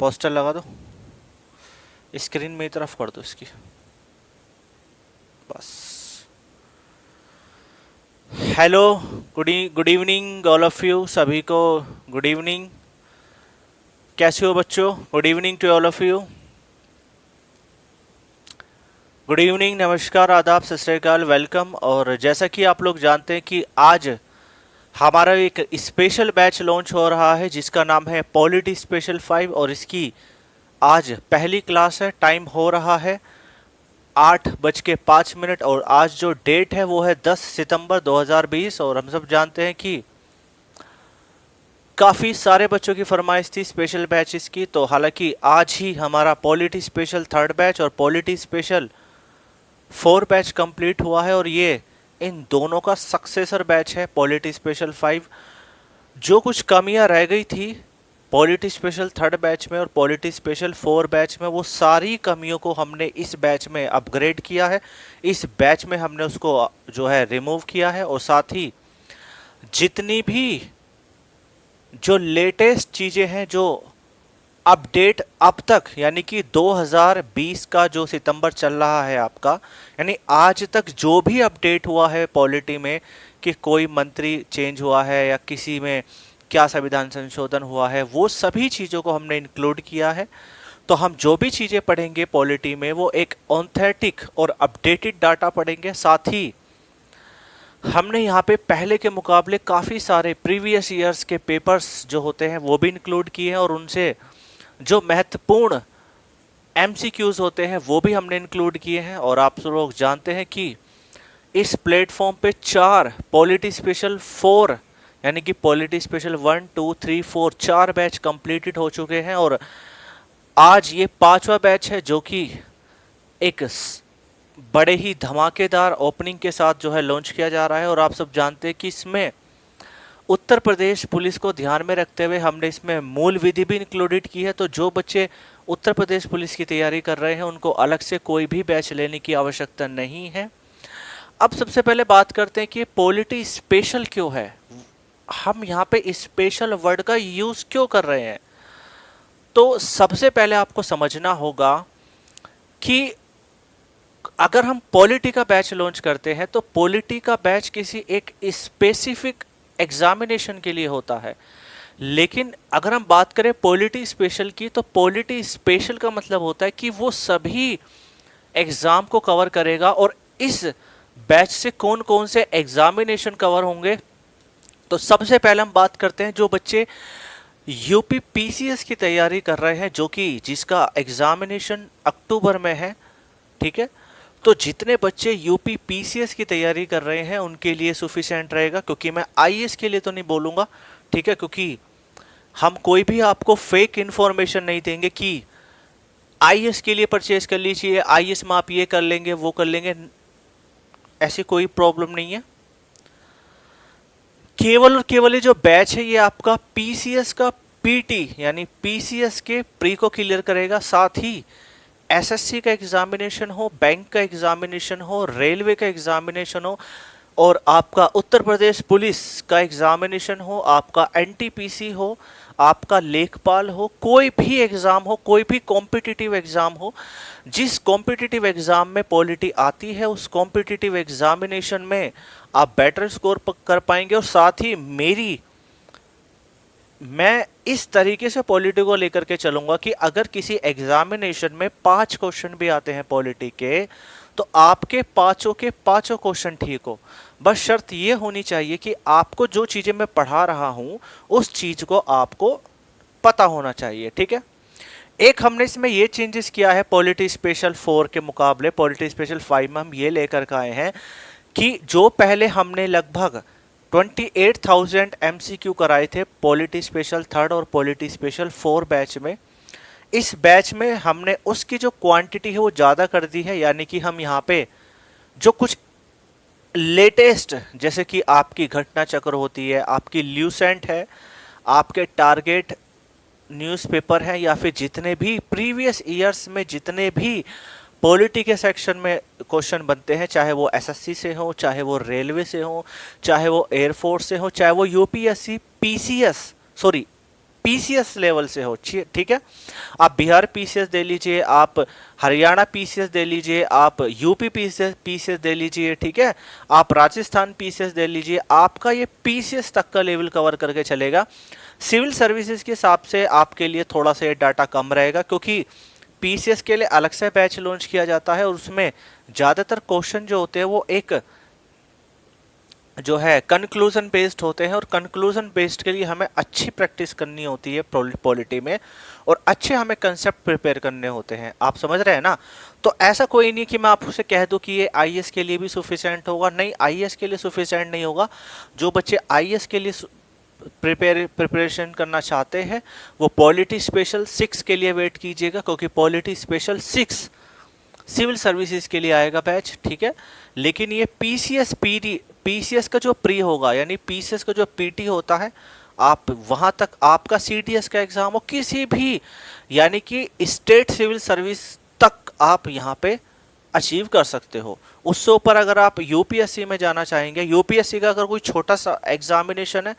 Poster लगा दो, screen मेरी तरफ कर दो इसकी, बस। Hello, good evening all of you, सभी को गुड इवनिंग। कैसे हो बच्चों? Good evening to all of you. Good evening, नमस्कार, आदाब, सत श्री अकाल, वेलकम। और जैसा कि आप लोग जानते हैं कि आज हमारा एक स्पेशल बैच लॉन्च हो रहा है जिसका नाम है पॉलिटी स्पेशल 5 और इसकी आज पहली क्लास है। टाइम हो रहा है 8:05 और आज जो डेट है वो है 10 सितंबर 2020। और हम सब जानते हैं कि काफ़ी सारे बच्चों की फरमाइश थी स्पेशल बैचेस की, तो हालांकि आज ही हमारा पॉलिटी स्पेशल 3rd बैच और पॉलिटी स्पेशल 4 बैच कंप्लीट हुआ है और ये इन दोनों का सक्सेसर बैच है पॉलिटी स्पेशल 5। जो कुछ कमियां रह गई थी पॉलिटी स्पेशल 3rd बैच में और पॉलिटी स्पेशल 4 बैच में, वो सारी कमियों को हमने इस बैच में अपग्रेड किया है। इस बैच में हमने उसको जो है रिमूव किया है और साथ ही जितनी भी जो लेटेस्ट चीज़ें हैं, जो अपडेट अब तक यानी कि 2020 का जो सितंबर चल रहा है आपका, यानी आज तक जो भी अपडेट हुआ है पॉलिटी में कि कोई मंत्री चेंज हुआ है या किसी में क्या संविधान संशोधन हुआ है, वो सभी चीज़ों को हमने इंक्लूड किया है। तो हम जो भी चीज़ें पढ़ेंगे पॉलिटी में वो एक ऑथेंटिक और अपडेटेड डाटा पढ़ेंगे। साथ ही हमने यहाँ पे पहले के मुकाबले काफ़ी सारे प्रीवियस ईयर्स के पेपर्स जो होते हैं वो भी इंक्लूड किए हैं और उनसे जो महत्वपूर्ण MCQs होते हैं वो भी हमने इंक्लूड किए हैं। और आप लोग जानते हैं कि इस प्लेटफॉर्म पे 4 पॉलिटी स्पेशल 4 यानी कि पॉलिटी स्पेशल 1, 2, 3, 4 4 बैच कंप्लीटेड हो चुके हैं और आज ये 5वां बैच है जो कि एक बड़े ही धमाकेदार ओपनिंग के साथ जो है लॉन्च किया जा रहा है। और आप सब जानते हैं कि इसमें उत्तर प्रदेश पुलिस को ध्यान में रखते हुए हमने इसमें मूल विधि भी इंक्लूडेड की है। तो जो बच्चे उत्तर प्रदेश पुलिस की तैयारी कर रहे हैं उनको अलग से कोई भी बैच लेने की आवश्यकता नहीं है। अब सबसे पहले बात करते हैं कि पॉलिटी स्पेशल क्यों है, हम यहाँ पे स्पेशल वर्ड का यूज क्यों कर रहे हैं। तो सबसे पहले आपको समझना होगा कि अगर हम पॉलिटी का बैच लॉन्च करते हैं तो पॉलिटी का बैच किसी एक स्पेसिफिक एग्जामिनेशन के लिए होता है, लेकिन अगर हम बात करें पॉलिटी स्पेशल की तो पॉलिटी स्पेशल का मतलब होता है कि वो सभी एग्जाम को कवर करेगा। और इस बैच से कौन कौन से एग्जामिनेशन कवर होंगे, तो सबसे पहले हम बात करते हैं जो बच्चे यूपी PCS की तैयारी कर रहे हैं, जो कि जिसका एग्जामिनेशन अक्टूबर में है, ठीक है। तो जितने बच्चे यूपी PCS की तैयारी कर रहे हैं उनके लिए सफिशिएंट रहेगा, क्योंकि मैं IAS के लिए तो नहीं बोलूँगा, ठीक है, क्योंकि हम कोई भी आपको फेक इन्फॉर्मेशन नहीं देंगे कि IAS के लिए परचेज कर लीजिए, IAS में आप ये कर लेंगे वो कर लेंगे, ऐसी कोई प्रॉब्लम नहीं है। केवल और केवल ये जो बैच है ये आपका PCS का PT यानी PCS के प्री को क्लियर करेगा। साथ ही SSC का एग्जामिनेशन हो, बैंक का एग्जामिनेशन हो, रेलवे का एग्जामिनेशन हो और आपका उत्तर प्रदेश पुलिस का एग्जामिनेशन हो, आपका NTPC हो, आपका लेखपाल हो, कोई भी एग्जाम हो, कोई भी कॉम्पिटिटिव एग्जाम हो, जिस कॉम्पिटिटिव एग्जाम में पॉलिटी आती है उस कॉम्पिटिटिव एग्जामिनेशन में आप बेटर स्कोर कर पाएंगे। और साथ ही मैं इस तरीके से पॉलिटी को लेकर के चलूंगा कि अगर किसी एग्जामिनेशन में 5 क्वेश्चन भी आते हैं पॉलिटी के तो आपके पांचों के पांचों क्वेश्चन ठीक हो। बस शर्त ये होनी चाहिए कि आपको जो चीजें मैं पढ़ा रहा हूं उस चीज को आपको पता होना चाहिए, ठीक है। एक हमने इसमें ये चेंजेस किया है पॉलिटी स्पेशल 4 के मुकाबले पॉलिटी स्पेशल 5 में हम ये लेकर के आए हैं कि जो पहले हमने लगभग 28,000 MCQ कराए थे पॉलिटी स्पेशल 3rd और पॉलिटी स्पेशल 4 बैच में, इस बैच में हमने उसकी जो क्वांटिटी है वो ज़्यादा कर दी है। यानी कि हम यहाँ पे जो कुछ लेटेस्ट जैसे कि आपकी घटना चक्र होती है, आपकी ल्यूसेंट है, आपके टारगेट न्यूज़पेपर है, या फिर जितने भी प्रीवियस ईयर्स में जितने भी पॉलिटी के सेक्शन में क्वेश्चन बनते हैं, चाहे वो SSC से हो, चाहे वो रेलवे से हो, चाहे वो एयरफोर्स से हो, चाहे वो UPSC PCS पीसीएस लेवल से हो, ठीक है। आप बिहार पीसीएस दे लीजिए, आप हरियाणा पीसीएस दे लीजिए, आप यूपी पीसीएस दे लीजिए, ठीक है, आप राजस्थान पीसीएस दे लीजिए, आपका ये पीसीएस तक का लेवल कवर करके चलेगा। सिविल सर्विसेज के हिसाब से आपके लिए थोड़ा सा ये डाटा कम रहेगा, क्योंकि पीसीएस के लिए अलग से बैच लॉन्च किया जाता है और उसमें ज़्यादातर क्वेश्चन जो होते हैं वो एक जो है कंक्लूजन बेस्ड होते हैं, और कंक्लूजन बेस्ड के लिए हमें अच्छी प्रैक्टिस करनी होती है पॉलिटी में, और अच्छे हमें कंसेप्ट प्रिपेयर करने होते हैं। आप समझ रहे हैं ना। तो ऐसा कोई नहीं कि मैं आपसे कह दूं कि ये आईएएस के लिए भी सफिशिएंट होगा, नहीं, आईएएस के लिए सफिशिएंट नहीं होगा। जो बच्चे आईएएस के लिए प्रिपरेशन करना चाहते हैं वो पॉलिटी स्पेशल 6 के लिए वेट कीजिएगा, क्योंकि पॉलिटी स्पेशल 6 सिविल सर्विसेज के लिए आएगा बैच, ठीक है। लेकिन ये पीसीएस का जो प्री होगा, यानी पीसीएस का जो पीटी होता है, आप वहां तक आपका सीटीएस का एग्जाम हो, किसी भी यानी कि स्टेट सिविल सर्विस तक आप यहाँ पे अचीव कर सकते हो। उससे ऊपर अगर आप यूपीएससी में जाना चाहेंगे, यूपीएससी का अगर कोई छोटा सा एग्जामिनेशन है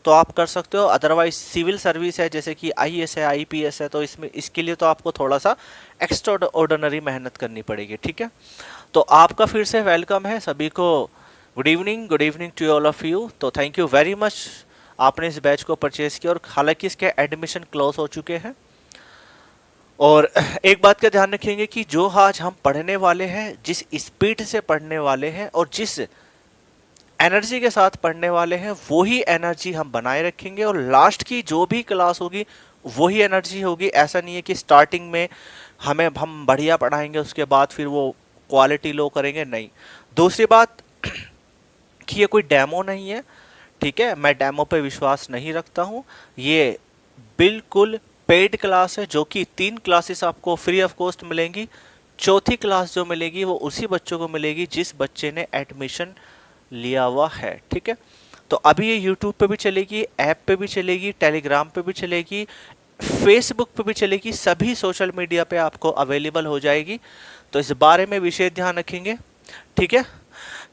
तो आप कर सकते हो, अदरवाइज सिविल सर्विस है जैसे कि आईएएस है, आईपीएस है, तो इसमें इसके लिए तो आपको थोड़ा सा एक्स्ट्रा ऑर्डिनरी मेहनत करनी पड़ेगी, ठीक है। तो आपका फिर से वेलकम है सभी को। Good evening to all of you. तो थैंक यू वेरी मच, आपने इस बैच को परचेज किया, और हालांकि इसके एडमिशन क्लोज हो चुके हैं। और एक बात का ध्यान रखेंगे कि जो आज हम पढ़ने वाले हैं, जिस स्पीड से पढ़ने वाले हैं और जिस एनर्जी के साथ पढ़ने वाले हैं, वही एनर्जी हम बनाए रखेंगे, और लास्ट की जो भी क्लास होगी वही एनर्जी होगी। ऐसा नहीं है कि स्टार्टिंग में हम बढ़िया पढ़ाएंगे उसके बाद फिर वो क्वालिटी लो करेंगे, नहीं। दूसरी बात कि ये कोई डेमो नहीं है, ठीक है, मैं डेमो पे विश्वास नहीं रखता हूँ। ये बिल्कुल पेड क्लास है, जो कि 3 क्लासेस आपको फ्री ऑफ कॉस्ट मिलेंगी। चौथी क्लास जो मिलेगी वो उसी बच्चों को मिलेगी जिस बच्चे ने एडमिशन लिया हुआ है, ठीक है। तो अभी ये यूट्यूब पे भी चलेगी, ऐप पे भी चलेगी, टेलीग्राम पे भी चलेगी, फेसबुक पे भी चलेगी, सभी सोशल मीडिया पे आपको अवेलेबल हो जाएगी। तो इस बारे में विशेष ध्यान रखेंगे, ठीक है।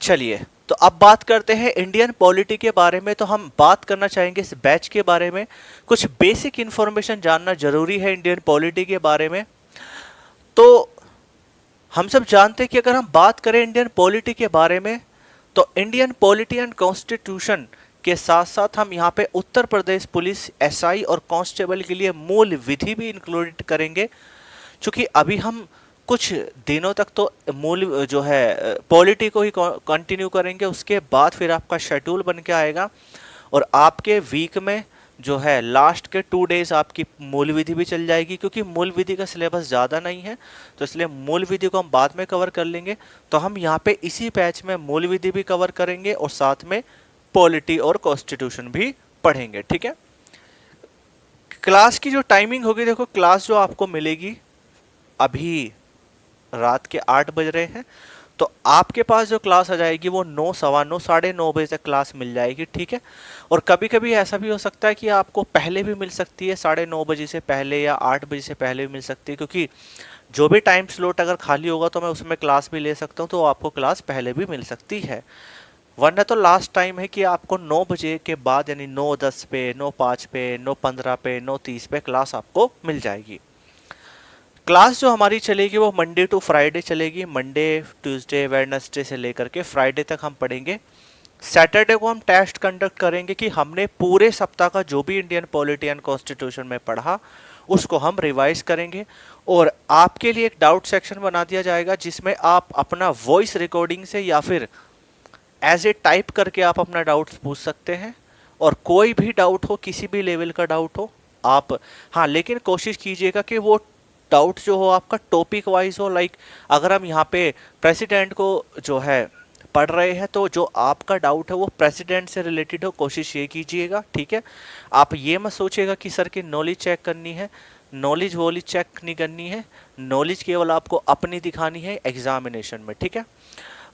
चलिए, तो अब बात करते हैं इंडियन पॉलिटी के बारे में। तो हम बात करना चाहेंगे इस बैच के बारे में, कुछ बेसिक इंफॉर्मेशन जानना जरूरी है इंडियन पॉलिटी के बारे में। तो हम सब जानते हैं कि अगर हम बात करें इंडियन पॉलिटी के बारे में, तो इंडियन पॉलिटी एंड कॉन्स्टिट्यूशन के साथ साथ हम यहाँ पे उत्तर प्रदेश पुलिस, एसआई और कांस्टेबल के लिए मूल विधि भी इंक्लूड करेंगे, क्योंकि अभी हम कुछ दिनों तक तो मूल जो है पॉलिटी को ही कंटिन्यू करेंगे, उसके बाद फिर आपका शेड्यूल बन के आएगा, और आपके वीक में जो है लास्ट के 2 डेज आपकी मूल विधि भी चल जाएगी, क्योंकि मूल विधि का सिलेबस ज़्यादा नहीं है, तो इसलिए मूल विधि को हम बाद में कवर कर लेंगे। तो हम यहाँ पे इसी बैच में मूल विधि भी कवर करेंगे और साथ में पॉलिटी और कॉन्स्टिट्यूशन भी पढ़ेंगे, ठीक है। क्लास की जो टाइमिंग होगी, देखो क्लास जो आपको मिलेगी, अभी रात के 8 बज रहे हैं, तो आपके पास जो क्लास आ जाएगी वो 9, सवा 9, साढ़े 9 बजे तक क्लास मिल जाएगी, ठीक है। और कभी कभी ऐसा भी हो सकता है कि आपको पहले भी मिल सकती है, 9:30 बजे से पहले या 8 बजे से पहले भी मिल सकती है, क्योंकि जो भी टाइम स्लॉट अगर खाली होगा तो मैं उसमें क्लास भी ले सकता हूँ, तो आपको क्लास पहले भी मिल सकती है। वरना तो लास्ट टाइम है कि आपको 9 बजे के बाद, यानी 9:10 पे, 9:05 पे, 9:15 पे, 9:30 पे क्लास आपको मिल जाएगी। क्लास जो हमारी चलेगी वो मंडे टू फ्राइडे चलेगी, मंडे, ट्यूसडे, वेडनेसडे से लेकर के फ्राइडे तक हम पढ़ेंगे। सैटरडे को हम टेस्ट कंडक्ट करेंगे कि हमने पूरे सप्ताह का जो भी इंडियन पॉलिटी एंड कॉन्स्टिट्यूशन में पढ़ा उसको हम रिवाइज करेंगे, और आपके लिए एक डाउट सेक्शन बना दिया जाएगा जिसमें आप अपना वॉइस रिकॉर्डिंग से या फिर एज ए टाइप करके आप अपना डाउट्स पूछ सकते हैं। और कोई भी डाउट हो, किसी भी लेवल का डाउट हो आप, हाँ, लेकिन कोशिश कीजिएगा कि वो डाउट जो हो आपका टॉपिक वाइज हो। लाइक अगर हम यहाँ पे प्रेसिडेंट को जो है पढ़ रहे हैं, तो जो आपका डाउट है वो प्रेसिडेंट से रिलेटेड हो, कोशिश ये कीजिएगा, ठीक है। आप ये मत सोचिएगा कि सर की नॉलेज चेक करनी है, नॉलेज वॉलेज चेक नहीं करनी है, नॉलेज केवल आपको अपनी दिखानी है एग्जामिनेशन में, ठीक है।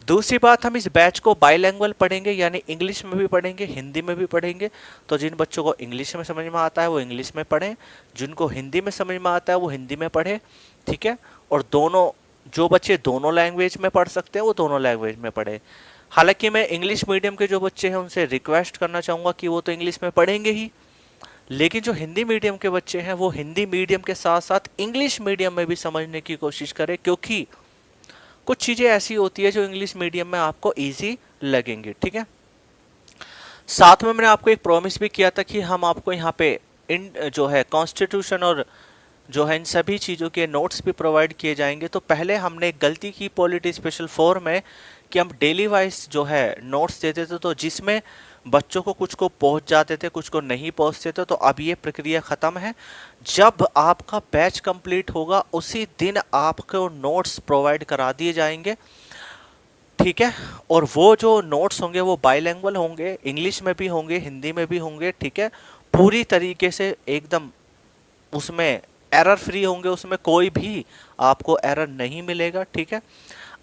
दूसरी बात, हम इस बैच को बाइलैंग्वेज पढ़ेंगे, यानी इंग्लिश में भी पढ़ेंगे, हिंदी में भी पढ़ेंगे। तो जिन बच्चों को इंग्लिश में समझ में आता है वो इंग्लिश में पढ़ें, जिनको हिंदी में समझ में आता है वो हिंदी में पढ़ें, ठीक है। और दोनों, जो बच्चे दोनों लैंग्वेज में पढ़ सकते हैं वो दोनों लैंग्वेज में पढ़ें। हालांकि मैं इंग्लिश मीडियम के जो बच्चे हैं उनसे रिक्वेस्ट करना चाहूँगा कि वो तो इंग्लिश में पढ़ेंगे ही, लेकिन जो हिंदी मीडियम के बच्चे हैं वो हिंदी मीडियम के साथ साथ इंग्लिश मीडियम में भी समझने की कोशिश करें, क्योंकि कुछ चीज़ें ऐसी होती है जो इंग्लिश मीडियम में आपको ईजी लगेंगी। ठीक है, साथ में मैंने आपको एक प्रॉमिस भी किया था कि हम आपको यहाँ पे इन जो है कॉन्स्टिट्यूशन और जो है इन सभी चीज़ों के नोट्स भी प्रोवाइड किए जाएंगे। तो पहले हमने एक गलती की पॉलिटी स्पेशल 4 में कि हम डेली वाइज जो है नोट्स देते थे, तो जिसमें बच्चों को कुछ को पहुंच जाते थे, कुछ को नहीं पहुंचते थे। तो अब ये प्रक्रिया ख़त्म है। जब आपका बैच कंप्लीट होगा उसी दिन आपको नोट्स प्रोवाइड करा दिए जाएंगे। ठीक है, और वो जो नोट्स होंगे वो बाइलैंग्वेज होंगे, इंग्लिश में भी होंगे, हिंदी में भी होंगे। ठीक है, पूरी तरीके से एकदम उसमें एरर फ्री होंगे, उसमें कोई भी आपको एरर नहीं मिलेगा। ठीक है,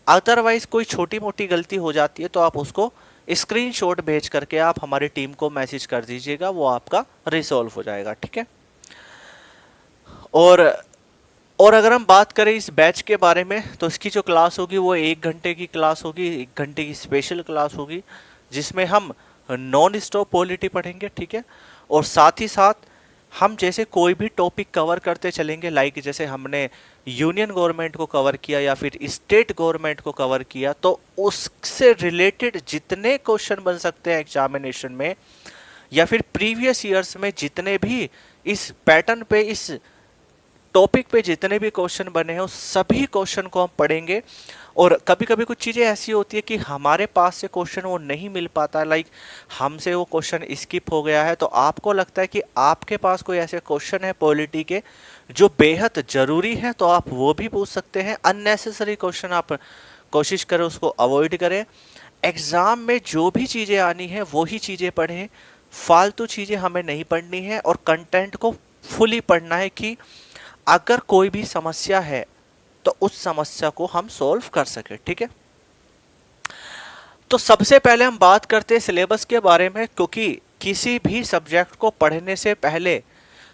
अदरवाइज कोई छोटी मोटी गलती हो जाती है तो आप उसको स्क्रीनशॉट भेज करके आप हमारी टीम को मैसेज कर दीजिएगा, वो आपका रिजॉल्व हो जाएगा। ठीक है, और अगर हम बात करें इस बैच के बारे में तो इसकी जो क्लास होगी वो 1 घंटे की क्लास होगी, 1 घंटे की स्पेशल क्लास होगी, जिसमें हम नॉन स्टॉप पॉलिटी पढ़ेंगे। ठीक है, और साथ ही साथ हम जैसे कोई भी टॉपिक कवर करते चलेंगे, लाइक जैसे हमने यूनियन गवर्नमेंट को कवर किया या फिर स्टेट गवर्नमेंट को कवर किया, तो उससे रिलेटेड जितने क्वेश्चन बन सकते हैं एग्जामिनेशन में या फिर प्रीवियस ईयर्स में जितने भी इस पैटर्न पे, इस टॉपिक पे जितने भी क्वेश्चन बने हैं उस सभी क्वेश्चन को हम पढ़ेंगे। और कभी कभी कुछ चीज़ें ऐसी होती है कि हमारे पास से क्वेश्चन वो नहीं मिल पाता, लाइक हमसे वो क्वेश्चन स्किप हो गया है, तो आपको लगता है कि आपके पास कोई ऐसे क्वेश्चन है पॉलिटी के जो बेहद ज़रूरी है, तो आप वो भी पूछ सकते हैं। अननेसेसरी क्वेश्चन आप कोशिश करें उसको अवॉइड करें। एग्ज़ाम में जो भी चीज़ें आनी है वही चीज़ें पढ़ें, फालतू चीज़ें हमें नहीं पढ़नी है और कंटेंट को फुली पढ़ना है कि अगर कोई भी समस्या है तो उस समस्या को हम सॉल्व कर सके। ठीक है, तो सबसे पहले हम बात करते हैं सिलेबस के बारे में, क्योंकि किसी भी सब्जेक्ट को पढ़ने से पहले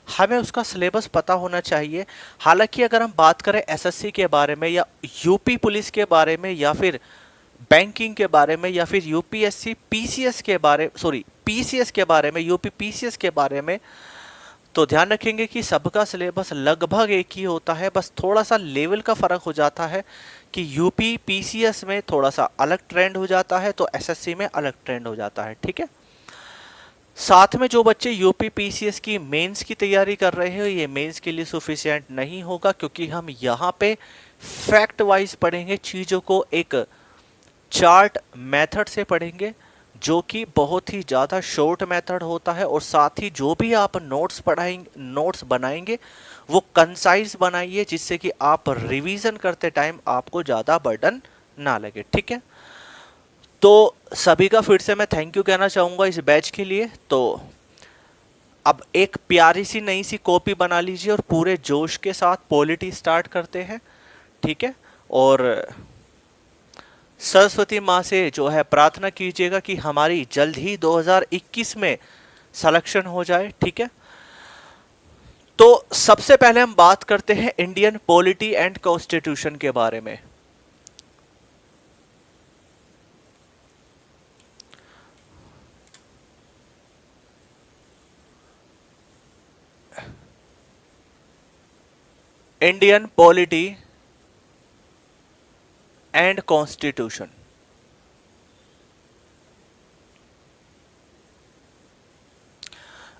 हमें उसका सिलेबस पता होना चाहिए। हालांकि अगर हम बात करें एसएससी के बारे में या यूपी पुलिस के बारे में या फिर बैंकिंग के बारे में या फिर यूपीएससी पीसीएस के बारे पीसीएस के बारे में, यूपी पीसीएस के बारे में, तो ध्यान रखेंगे कि सबका सिलेबस लगभग एक ही होता है, बस थोड़ा सा लेवल का फ़र्क हो जाता है कि यूपी पीसीएस में थोड़ा सा अलग ट्रेंड हो जाता है तो एसएससी में अलग ट्रेंड हो जाता है। ठीक है, साथ में जो बच्चे यूपी पीसीएस की मेंस की तैयारी कर रहे हैं ये मेंस के लिए सफिशिएंट नहीं होगा, क्योंकि हम यहाँ पे फैक्ट वाइज पढ़ेंगे, चीज़ों को एक चार्ट मेथड से पढ़ेंगे जो कि बहुत ही ज़्यादा शॉर्ट मेथड होता है। और साथ ही जो भी आप नोट्स बनाएंगे वो कंसाइज बनाइए, जिससे कि आप रिवीजन करते टाइम आपको ज़्यादा बर्डन ना लगे। ठीक है, तो सभी का फिर से मैं थैंक यू कहना चाहूँगा इस बैच के लिए। तो अब एक प्यारी सी नई सी कॉपी बना लीजिए और पूरे जोश के साथ पॉलिटी स्टार्ट करते हैं। ठीक है, और सरस्वती माँ से जो है प्रार्थना कीजिएगा कि हमारी जल्द ही 2021 में सिलेक्शन हो जाए। ठीक है, तो सबसे पहले हम बात करते हैं इंडियन पॉलिटी एंड कॉन्स्टिट्यूशन के बारे में। इंडियन पॉलिटी एंड कॉन्स्टिट्यूशन,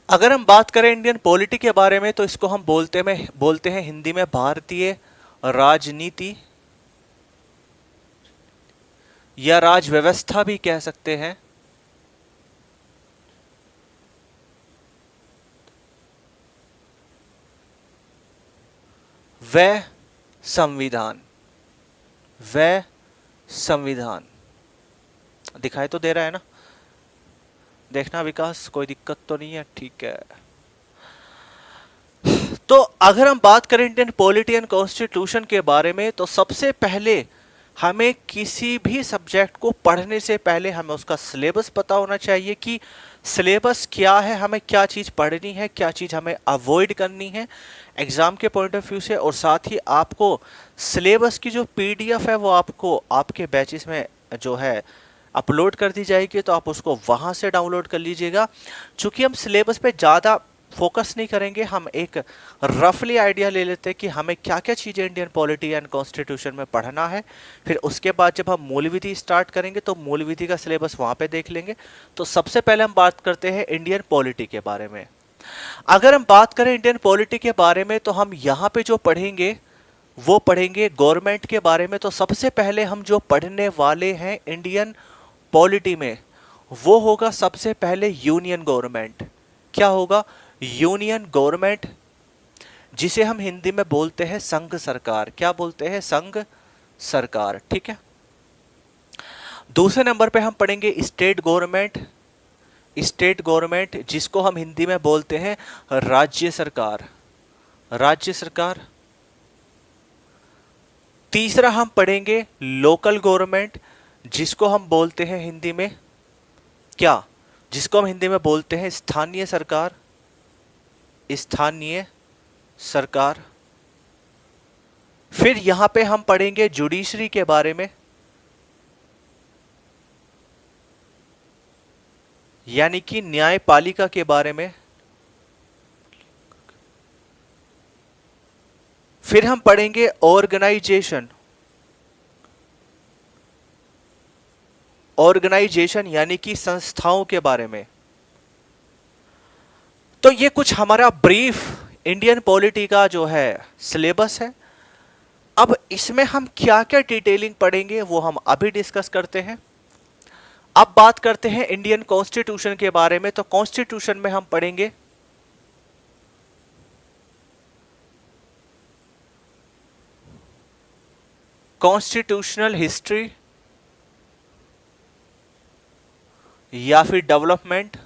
अगर हम बात करें इंडियन पॉलिटी के बारे में तो इसको हम बोलते हैं हिंदी में भारतीय राजनीति या राज व्यवस्था भी कह सकते हैं। वह संविधान दिखाई तो दे रहा है ना, देखना विकास, कोई दिक्कत तो नहीं है? ठीक है, तो अगर हम बात करें इंडियन पॉलिटी एंड कॉन्स्टिट्यूशन के बारे में तो सबसे पहले हमें किसी भी सब्जेक्ट को पढ़ने से पहले हमें उसका सिलेबस पता होना चाहिए कि सिलेबस क्या है, हमें क्या चीज़ पढ़नी है, क्या चीज़ हमें अवॉइड करनी है एग्ज़ाम के पॉइंट ऑफ व्यू से। और साथ ही आपको सिलेबस की जो पीडीएफ है वो आपको आपके बैचेस में जो है अपलोड कर दी जाएगी, तो आप उसको वहाँ से डाउनलोड कर लीजिएगा। चूँकि हम सिलेबस पे ज़्यादा फोकस नहीं करेंगे, हम एक रफली आइडिया ले लेते हैं कि हमें क्या क्या चीज़ें इंडियन पॉलिटी एंड कॉन्स्टिट्यूशन में पढ़ना है। फिर उसके बाद जब हम मूल विधि स्टार्ट करेंगे तो मूल विधि का सिलेबस वहाँ पे देख लेंगे। तो सबसे पहले हम बात करते हैं इंडियन पॉलिटी के बारे में। अगर हम बात करें इंडियन पॉलिटी के बारे में तो हम यहाँ पे जो पढ़ेंगे वो पढ़ेंगे गवर्नमेंट के बारे में। तो सबसे पहले हम जो पढ़ने वाले हैं इंडियन पॉलिटी में वो होगा सबसे पहले यूनियन गवर्नमेंट। क्या होगा? यूनियन गवर्नमेंट, जिसे हम हिंदी में बोलते हैं संघ सरकार। क्या बोलते हैं? संघ सरकार। ठीक है। दूसरे नंबर पे हम पढ़ेंगे स्टेट गवर्नमेंट। स्टेट गवर्नमेंट जिसको हम हिंदी में बोलते हैं राज्य सरकार। राज्य सरकार। तीसरा हम पढ़ेंगे लोकल गवर्नमेंट, जिसको हम बोलते हैं हिंदी में क्या? जिसको हम हिंदी में बोलते हैं स्थानीय सरकार। स्थानीय सरकार। फिर यहां पे हम पढ़ेंगे जुडिशरी के बारे में, यानी कि न्यायपालिका के बारे में। फिर हम पढ़ेंगे ऑर्गेनाइजेशन। ऑर्गेनाइजेशन यानी कि संस्थाओं के बारे में। तो ये कुछ हमारा ब्रीफ इंडियन पॉलिटी का जो है सिलेबस है। अब इसमें हम क्या क्या डिटेलिंग पढ़ेंगे वो हम अभी डिस्कस करते हैं। अब बात करते हैं इंडियन कॉन्स्टिट्यूशन के बारे में। तो कॉन्स्टिट्यूशन में हम पढ़ेंगे कॉन्स्टिट्यूशनल हिस्ट्री या फिर डेवलपमेंट,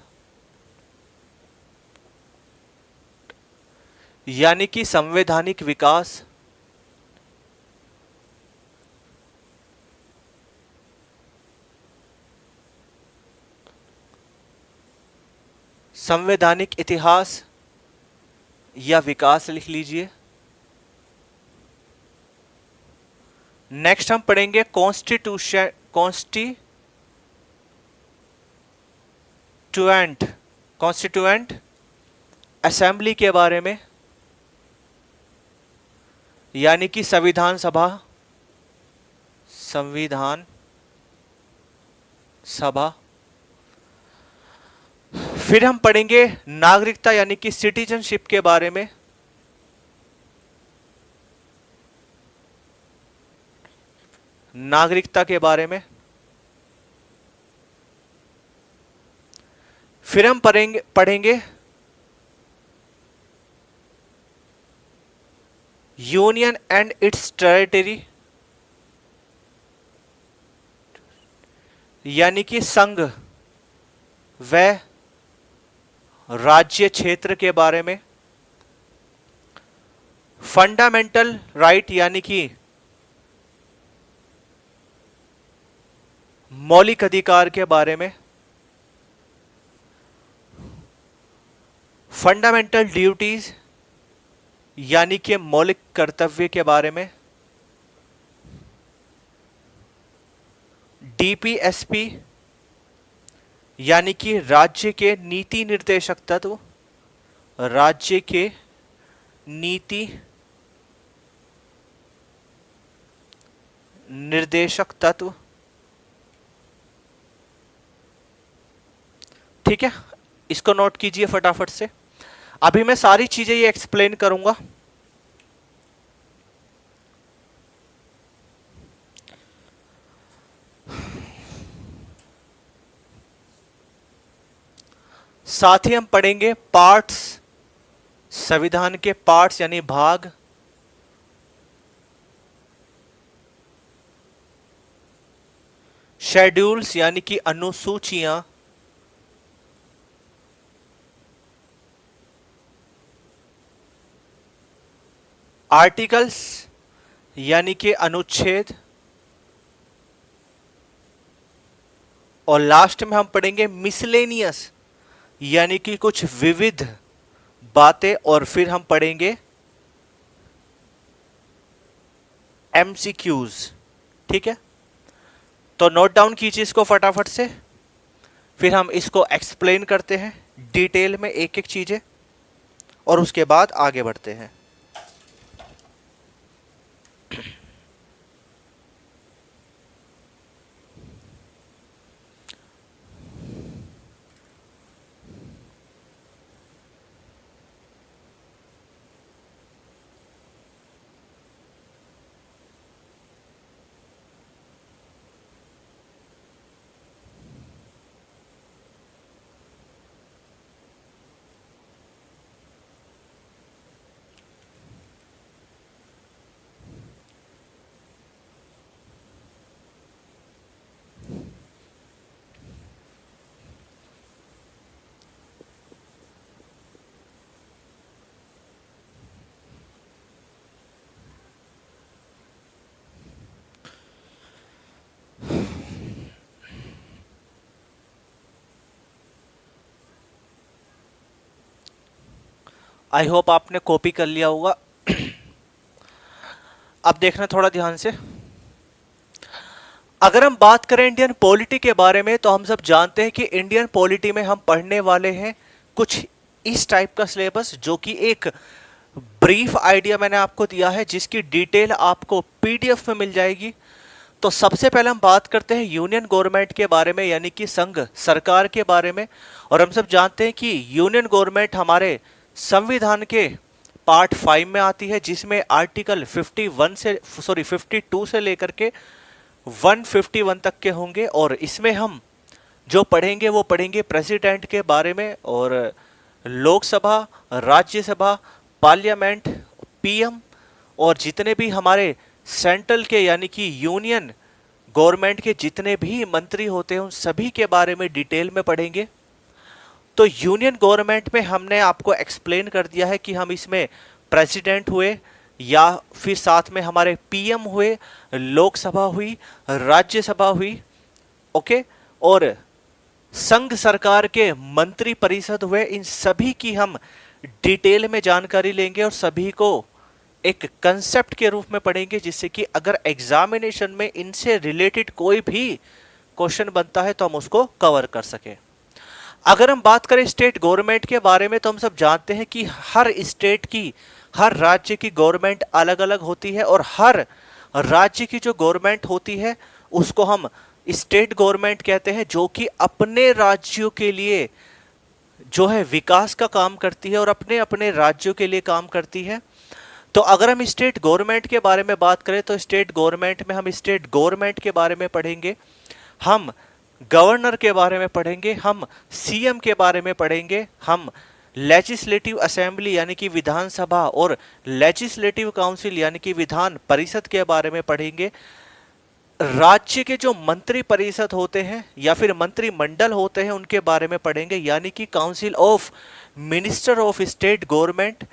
यानी कि संवैधानिक विकास। संवैधानिक इतिहास या विकास लिख लीजिए। नेक्स्ट हम पढ़ेंगे कॉन्स्टिट्यूएंट असेंबली के बारे में, यानी कि संविधान सभा। संविधान सभा। फिर हम पढ़ेंगे नागरिकता यानी कि सिटीजनशिप के बारे में। नागरिकता के बारे में। फिर हम पढ़ेंगे यूनियन एंड इट्स टेरिटरी, यानी कि संघ व राज्य क्षेत्र के बारे में। फंडामेंटल राइट यानी कि मौलिक अधिकार के बारे में। फंडामेंटल ड्यूटीज यानी कि मौलिक कर्तव्य के बारे में। डीपीएसपी यानी कि राज्य के नीति निर्देशक तत्व। राज्य के नीति निर्देशक तत्व। ठीक है, इसको नोट कीजिए फटाफट से। अभी मैं सारी चीजें ये एक्सप्लेन करूंगा। साथ ही हम पढ़ेंगे पार्ट्स, संविधान के पार्ट्स यानी भाग। शेड्यूल्स यानी कि अनुसूचियां। आर्टिकल्स यानी कि अनुच्छेद। और लास्ट में हम पढ़ेंगे मिसलेनियस यानी कि कुछ विविध बातें। और फिर हम पढ़ेंगे एमसीक्यूज। ठीक है, तो नोट डाउन कीजिए इसको फटाफट से, फिर हम इसको एक्सप्लेन करते हैं डिटेल में एक एक चीजें। और उसके बाद आगे बढ़ते हैं। आई होप आपने कॉपी कर लिया होगा। अब देखना थोड़ा ध्यान से। अगर हम बात करें इंडियन पॉलिटी के बारे में, तो हम सब जानते हैं कि इंडियन पॉलिटी में हम पढ़ने वाले हैं कुछ इस टाइप का सिलेबस, जो कि एक ब्रीफ आइडिया मैंने आपको दिया है, जिसकी डिटेल आपको पीडीएफ में मिल जाएगी। तो सबसे पहले हम बात करते हैं यूनियन गवर्नमेंट के बारे में, यानी कि संघ सरकार के बारे में। और हम सब जानते हैं कि यूनियन गवर्नमेंट हमारे संविधान के पार्ट 5 में आती है, जिसमें आर्टिकल 52 से लेकर के 151 तक के होंगे। और इसमें हम जो पढ़ेंगे वो पढ़ेंगे प्रेसिडेंट के बारे में, और लोकसभा, राज्यसभा, पार्लियामेंट, पीएम, और जितने भी हमारे सेंट्रल के यानी कि यूनियन गवर्नमेंट के जितने भी मंत्री होते हैं, उन सभी के बारे में डिटेल में पढ़ेंगे। तो यूनियन गवर्नमेंट में हमने आपको एक्सप्लेन कर दिया है कि हम इसमें प्रेसिडेंट हुए, या फिर साथ में हमारे पीएम हुए, लोकसभा हुई, राज्यसभा हुई, ओके, और संघ सरकार के मंत्री परिषद हुए। इन सभी की हम डिटेल में जानकारी लेंगे और सभी को एक कंसेप्ट के रूप में पढ़ेंगे, जिससे कि अगर एग्जामिनेशन में इनसे रिलेटेड कोई भी क्वेश्चन बनता है तो हम उसको कवर कर सकें। अगर हम बात करें स्टेट गवर्नमेंट के बारे में, तो हम सब जानते हैं कि हर स्टेट की, हर राज्य की गवर्नमेंट अलग अलग होती है, और हर राज्य की जो गवर्नमेंट होती है उसको हम स्टेट गवर्नमेंट कहते हैं, जो कि अपने राज्यों के लिए जो है विकास का काम करती है और अपने अपने राज्यों के लिए काम करती है। तो अगर हम स्टेट गवर्नमेंट के बारे में बात करें, तो स्टेट गवर्नमेंट में हम स्टेट गवर्नमेंट के बारे में पढ़ेंगे, हम गवर्नर के बारे में पढ़ेंगे, हम सीएम के बारे में पढ़ेंगे, हम लेजिस्लेटिव असेंबली यानी कि विधानसभा और लेजिस्लेटिव काउंसिल यानी कि विधान परिषद के बारे में पढ़ेंगे। राज्य के जो मंत्री परिषद होते हैं या फिर मंत्रिमंडल होते हैं उनके बारे में पढ़ेंगे, यानी कि council of minister of state government.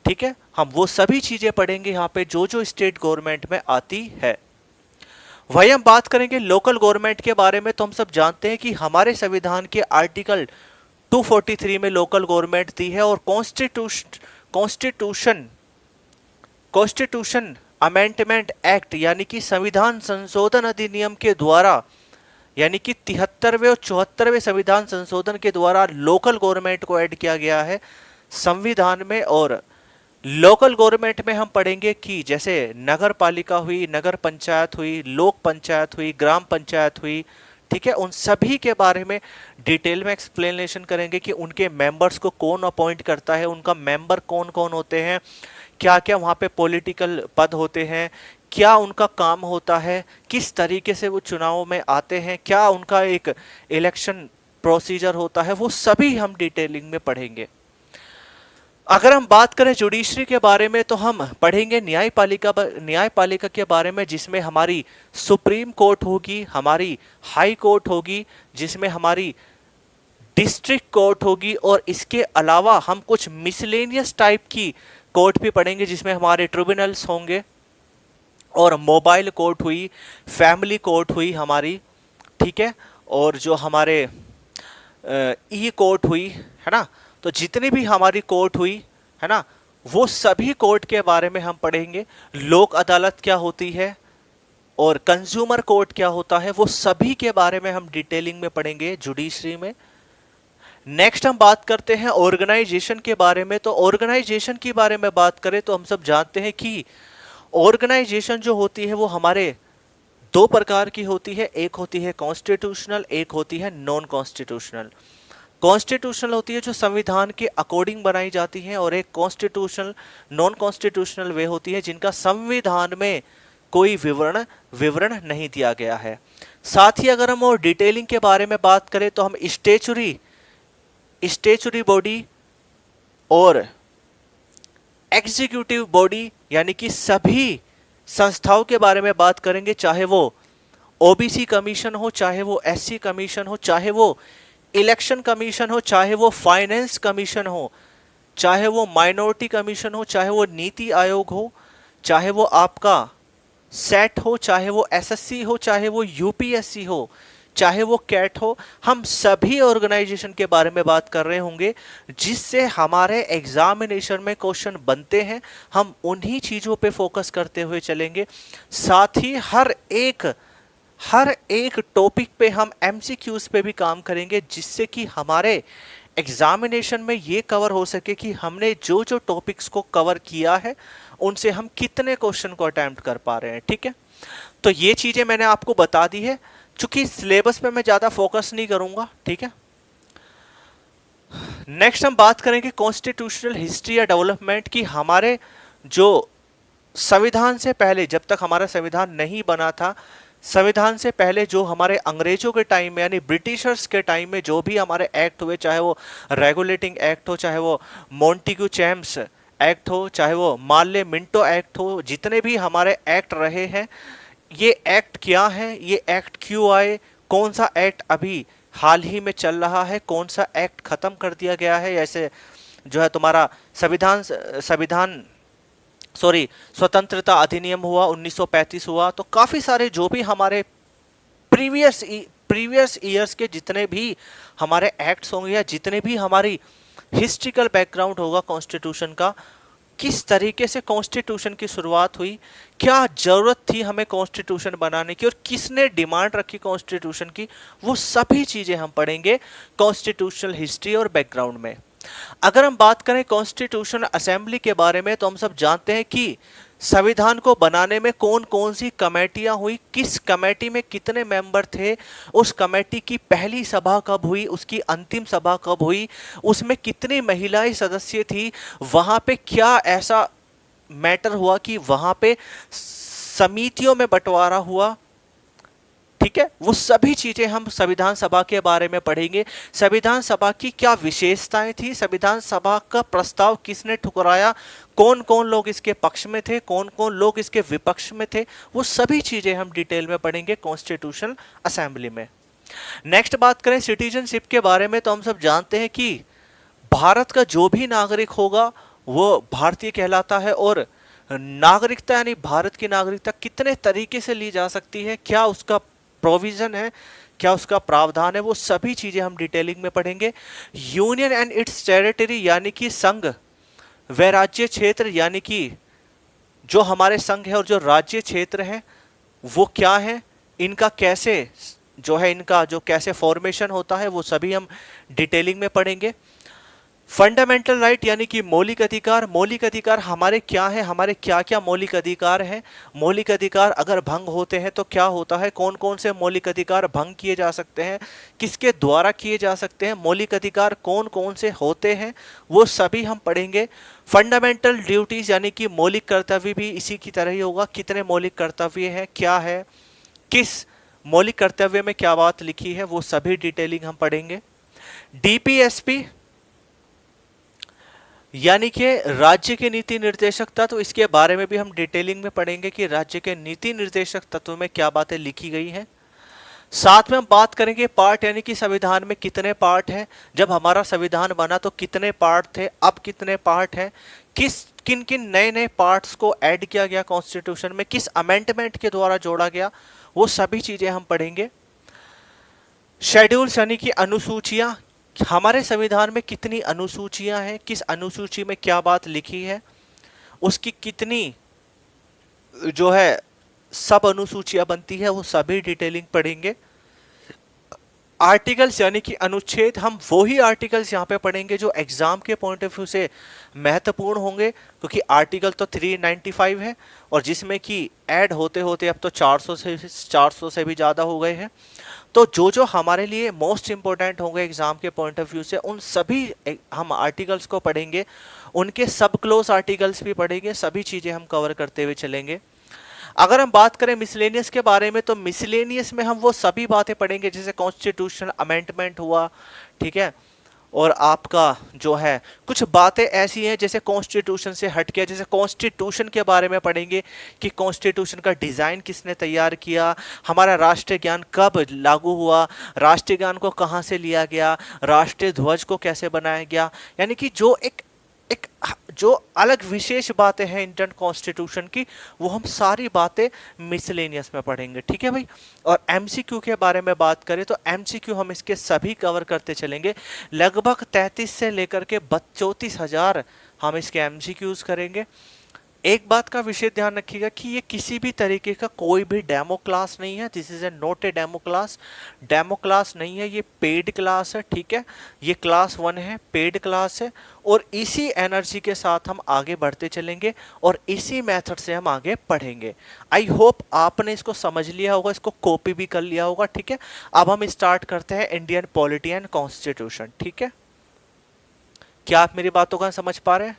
ठीक है, हम वो सभी चीजें पढ़ेंगे यहाँ पे जो जो स्टेट गवर्नमेंट में आती है। वही हम बात करेंगे लोकल गवर्नमेंट के बारे में। तो हम सब जानते हैं कि हमारे संविधान के आर्टिकल 243 में लोकल गवर्नमेंट दी है, और कॉन्स्टिट्यूशन अमेंडमेंट एक्ट यानी कि संविधान संशोधन अधिनियम के द्वारा, यानी कि 73वें और 74वें संविधान संशोधन के द्वारा लोकल गवर्नमेंट को ऐड किया गया है संविधान में। और लोकल गवर्नमेंट में हम पढ़ेंगे कि जैसे नगर पालिका हुई, नगर पंचायत हुई, लोक पंचायत हुई, ग्राम पंचायत हुई, ठीक है, उन सभी के बारे में डिटेल में एक्सप्लेनेशन करेंगे कि उनके मेंबर्स को कौन अपॉइंट करता है, उनका मेंबर कौन कौन होते हैं, क्या क्या वहाँ पे पॉलिटिकल पद होते हैं, क्या उनका काम होता है, किस तरीके से वो चुनाव में आते हैं, क्या उनका एक इलेक्शन प्रोसीजर होता है, वो सभी हम डिटेलिंग में पढ़ेंगे। अगर हम बात करें जुडिशरी के बारे में, तो हम पढ़ेंगे न्यायपालिका के बारे में, जिसमें हमारी सुप्रीम कोर्ट होगी, हमारी हाई कोर्ट होगी, जिसमें हमारी डिस्ट्रिक्ट कोर्ट होगी, और इसके अलावा हम कुछ मिसलेनियस टाइप की कोर्ट भी पढ़ेंगे, जिसमें हमारे ट्रिब्यूनल्स होंगे, और मोबाइल कोर्ट हुई, फैमिली कोर्ट हुई हमारी, ठीक है, और जो हमारे ई कोर्ट हुई, है ना। तो जितनी भी हमारी कोर्ट हुई, है ना, वो सभी कोर्ट के बारे में हम पढ़ेंगे। लोक अदालत क्या होती है और कंज्यूमर कोर्ट क्या होता है, वो सभी के बारे में हम डिटेलिंग में पढ़ेंगे जुडिशरी में। नेक्स्ट हम बात करते हैं ऑर्गेनाइजेशन के बारे में। तो ऑर्गेनाइजेशन के बारे में बात करें तो हम सब जानते हैं कि ऑर्गेनाइजेशन जो होती है वो हमारे दो प्रकार की होती है, एक होती है कॉन्स्टिट्यूशनल, एक होती है नॉन कॉन्स्टिट्यूशनल। कॉन्स्टिट्यूशनल होती है जो संविधान के अकॉर्डिंग बनाई जाती है, और एक कॉन्स्टिट्यूशनल नॉन कॉन्स्टिट्यूशनल वे होती है जिनका संविधान में कोई विवरण विवरण नहीं दिया गया है। साथ ही अगर हम और डिटेलिंग के बारे में बात करें तो हम स्टेचुरी बॉडी और एग्जीक्यूटिव बॉडी यानी कि सभी संस्थाओं के बारे में बात करेंगे, चाहे वो ओबीसी कमीशन हो, चाहे वो एससी कमीशन हो, चाहे वो इलेक्शन कमीशन हो, चाहे वो फाइनेंस कमीशन हो, चाहे वो माइनॉरिटी कमीशन हो, चाहे वो नीति आयोग हो, चाहे वो आपका सेट हो, चाहे वो एसएससी हो, चाहे वो यूपीएससी हो, चाहे वो कैट हो। हम सभी ऑर्गेनाइजेशन के बारे में बात कर रहे होंगे जिससे हमारे एग्जामिनेशन में क्वेश्चन बनते हैं। हम उन्हीं चीजों पे फोकस करते हुए चलेंगे। साथ ही हर एक टॉपिक पे हम एमसीक्यूज पे भी काम करेंगे जिससे कि हमारे एग्जामिनेशन में ये कवर हो सके कि हमने जो जो टॉपिक्स को कवर किया है उनसे हम कितने क्वेश्चन को अटेम्प्ट कर पा रहे हैं। ठीक है, तो ये चीजें मैंने आपको बता दी है। चूंकि सिलेबस पे मैं ज्यादा फोकस नहीं करूंगा, ठीक है। नेक्स्ट हम बात करेंगे कॉन्स्टिट्यूशनल हिस्ट्री या डेवलपमेंट की। हमारे जो संविधान से पहले, जब तक हमारा संविधान नहीं बना था, संविधान से पहले जो हमारे अंग्रेजों के टाइम में यानी ब्रिटिशर्स के टाइम में जो भी हमारे एक्ट हुए, चाहे वो रेगुलेटिंग एक्ट हो, चाहे वो मोंटेग्यू चैम्प्स एक्ट हो, चाहे वो मार्ले मिंटो एक्ट हो, जितने भी हमारे एक्ट रहे हैं, ये एक्ट क्या है, ये एक्ट क्यों आए, कौन सा एक्ट अभी हाल ही में चल रहा है, कौन सा एक्ट खत्म कर दिया गया है। ऐसे जो है तुम्हारा स्वतंत्रता अधिनियम हुआ, 1935 हुआ। तो काफी सारे जो भी हमारे प्रीवियस ईयर्स के जितने भी हमारे एक्ट्स होंगे या जितने भी हमारी हिस्ट्रिकल बैकग्राउंड होगा कॉन्स्टिट्यूशन का, किस तरीके से कॉन्स्टिट्यूशन की शुरुआत हुई, क्या जरूरत थी हमें कॉन्स्टिट्यूशन बनाने की, और किसने डिमांड रखी कॉन्स्टिट्यूशन की, वो सभी चीजें हम पढ़ेंगे कॉन्स्टिट्यूशनल हिस्ट्री और बैकग्राउंड में। अगर हम बात करें कॉन्स्टिट्यूशन असेंबली के बारे में तो हम सब जानते हैं कि संविधान को बनाने में कौन कौन सी कमेटियां हुई, किस कमेटी में कितने मेंबर थे, उस कमेटी की पहली सभा कब हुई, उसकी अंतिम सभा कब हुई, उसमें कितनी महिलाएं सदस्य थी, वहां पे क्या ऐसा मैटर हुआ कि वहां पे समितियों में बंटवारा हुआ। ठीक है, वो सभी चीजें हम संविधान सभा के बारे में पढ़ेंगे। संविधान सभा की क्या विशेषताएं थी, संविधान सभा का प्रस्ताव किसने ठुकराया, कौन कौन लोग इसके पक्ष में थे, कौन कौन लोग इसके विपक्ष में थे, वो सभी चीजें हम डिटेल में पढ़ेंगे कॉन्स्टिट्यूशनल असेंबली में। नेक्स्ट बात करें सिटीजनशिप के बारे में तो हम सब जानते हैं कि भारत का जो भी नागरिक होगा वो भारतीय कहलाता है। और नागरिकता यानी भारत की नागरिकता कितने तरीके से ली जा सकती है, क्या उसका प्रोविजन है, क्या उसका प्रावधान है, वो सभी चीजें हम डिटेलिंग में पढ़ेंगे। यूनियन एंड इट्स टेरिटरी यानी कि संघ व राज्य क्षेत्र, यानी कि जो हमारे संघ है और जो राज्य क्षेत्र है वो क्या है, इनका कैसे जो है इनका जो कैसे फॉर्मेशन होता है, वो सभी हम डिटेलिंग में पढ़ेंगे। फंडामेंटल राइट यानी कि मौलिक अधिकार, मौलिक अधिकार हमारे क्या है, हमारे क्या क्या मौलिक अधिकार हैं, मौलिक अधिकार अगर भंग होते हैं तो क्या होता है, कौन कौन से मौलिक अधिकार भंग किए जा सकते हैं, किसके द्वारा किए जा सकते हैं, मौलिक अधिकार कौन कौन से होते हैं, वो सभी हम पढ़ेंगे। फंडामेंटल ड्यूटीज यानी कि मौलिक कर्तव्य भी इसी की तरह ही होगा, कितने मौलिक कर्तव्य हैं, क्या है, किस मौलिक कर्तव्य में क्या बात लिखी है, वो सभी डिटेलिंग हम पढ़ेंगे। डीपीएसपी यानी कि राज्य के नीति निर्देशक तत्व, इसके बारे में भी हम डिटेलिंग में पढ़ेंगे कि राज्य के नीति निर्देशक तत्व में क्या बातें लिखी गई हैं। साथ में हम बात करेंगे पार्ट यानी कि संविधान में कितने पार्ट हैं, जब हमारा संविधान बना तो कितने पार्ट थे, अब कितने पार्ट हैं, किन किन नए नए पार्ट्स को ऐड किया गया कॉन्स्टिट्यूशन में, किस अमेंडमेंट के द्वारा जोड़ा गया, वो सभी चीजें हम पढ़ेंगे। शेड्यूल्स यानी कि अनुसूचियां, हमारे संविधान में कितनी अनुसूचियां हैं, किस अनुसूची में क्या बात लिखी है, उसकी कितनी जो है सब अनुसूचियां बनती है, वो सभी डिटेलिंग पढ़ेंगे। आर्टिकल्स यानी कि अनुच्छेद, हम वही आर्टिकल्स यहाँ पे पढ़ेंगे जो एग्जाम के पॉइंट ऑफ व्यू से महत्वपूर्ण होंगे, क्योंकि आर्टिकल तो 395 है और जिसमें कि ऐड होते होते अब तो 400 से भी ज़्यादा हो गए हैं। तो जो जो हमारे लिए मोस्ट इंपॉर्टेंट होंगे एग्जाम के पॉइंट ऑफ व्यू से, उन सभी हम आर्टिकल्स को पढ़ेंगे, उनके सब क्लोज आर्टिकल्स भी पढ़ेंगे, सभी चीज़ें हम कवर करते हुए चलेंगे। अगर हम बात करें मिसलेनियस के बारे में, तो मिसलेनियस में हम वो सभी बातें पढ़ेंगे जैसे कॉन्स्टिट्यूशनल अमेंडमेंट हुआ, ठीक है, और आपका जो है कुछ बातें ऐसी हैं जैसे कॉन्स्टिट्यूशन से हट के, जैसे कॉन्स्टिट्यूशन के बारे में पढ़ेंगे कि कॉन्स्टिट्यूशन का डिज़ाइन किसने तैयार किया, हमारा राष्ट्रीय ज्ञान कब लागू हुआ, राष्ट्रीय ज्ञान को कहाँ से लिया गया, राष्ट्रीय ध्वज को कैसे बनाया गया, यानी कि जो एक एक जो अलग विशेष बातें हैं इंडियन कॉन्स्टिट्यूशन की, वो हम सारी बातें मिसलेनियस में पढ़ेंगे, ठीक है भाई। और एमसीक्यू के बारे में बात करें तो एमसीक्यू हम इसके सभी कवर करते चलेंगे, लगभग 33 से लेकर के 34,000 हम इसके एमसीक्यूज करेंगे। एक बात का विशेष ध्यान रखिएगा कि ये किसी भी तरीके का कोई भी डेमो क्लास नहीं है, this is a not a demo class, demo class नहीं है, ये पेड क्लास है, ठीक है, ये क्लास 1 है, पेड क्लास है, और इसी एनर्जी के साथ हम आगे बढ़ते चलेंगे और इसी मेथड से हम आगे पढ़ेंगे। आई होप आपने इसको समझ लिया होगा, इसको कॉपी भी कर लिया होगा, ठीक है। अब हम स्टार्ट करते हैं इंडियन पॉलिटी एंड कॉन्स्टिट्यूशन, ठीक है। क्या आप मेरी बातों का समझ पा रहे हैं?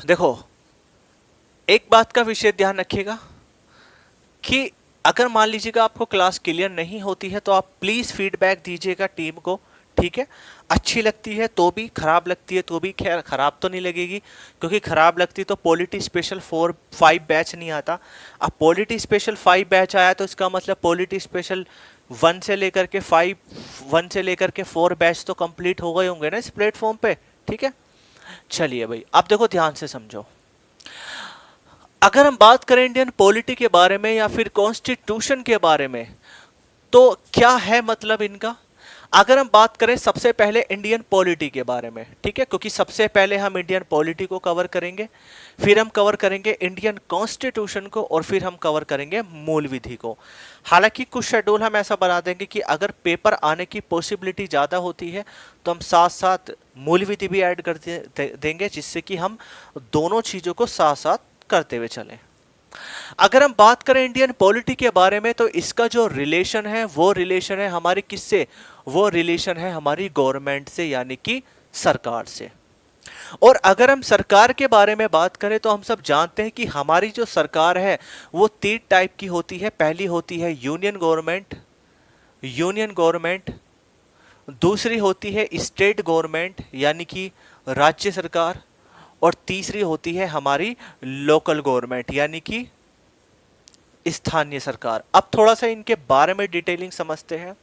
देखो, एक बात का विशेष ध्यान रखिएगा कि अगर मान लीजिएगा आपको क्लास क्लियर नहीं होती है तो आप प्लीज फीडबैक दीजिएगा टीम को, ठीक है। अच्छी लगती है तो भी, खराब लगती है तो भी, खैर खराब तो नहीं लगेगी, क्योंकि खराब लगती तो पॉलिटी स्पेशल 4-5 बैच नहीं आता। अब पॉलिटी स्पेशल 5 बैच आया तो इसका मतलब पॉलिटी स्पेशल 1 से लेकर के 4 बैच तो कंप्लीट हो गए होंगे ना इस प्लेटफॉर्म पे, ठीक है। चलिए भाई, अब देखो ध्यान से समझो, अगर हम बात करें इंडियन पॉलिटी के बारे में या फिर कॉन्स्टिट्यूशन के बारे में, तो क्या है मतलब इनका। अगर हम बात करें सबसे पहले इंडियन पॉलिटी के बारे में, ठीक है, क्योंकि सबसे पहले हम इंडियन पॉलिटी को कवर करेंगे, फिर हम कवर करेंगे इंडियन कॉन्स्टिट्यूशन को, और फिर हम कवर करेंगे मूल विधि को। हालांकि कुछ शेड्यूल हम ऐसा बना देंगे कि अगर पेपर आने की पॉसिबिलिटी ज़्यादा होती है तो हम साथ साथ मूल विधि भी ऐड कर देंगे, जिससे कि हम दोनों चीज़ों को साथ साथ करते हुए चलें। अगर हम बात करें इंडियन पॉलिटी के बारे में, तो इसका जो रिलेशन है वो रिलेशन है हमारी किससे, वो रिलेशन है हमारी गवर्नमेंट से, यानी कि सरकार से। और अगर हम सरकार के बारे में बात करें तो हम सब जानते हैं कि हमारी जो सरकार है वो 3 टाइप की होती है। पहली होती है यूनियन गवर्नमेंट, दूसरी होती है स्टेट गवर्नमेंट यानी कि राज्य सरकार, और तीसरी होती है हमारी लोकल गवर्नमेंट यानी कि स्थानीय सरकार। अब थोड़ा सा इनके बारे में डिटेलिंग समझते हैं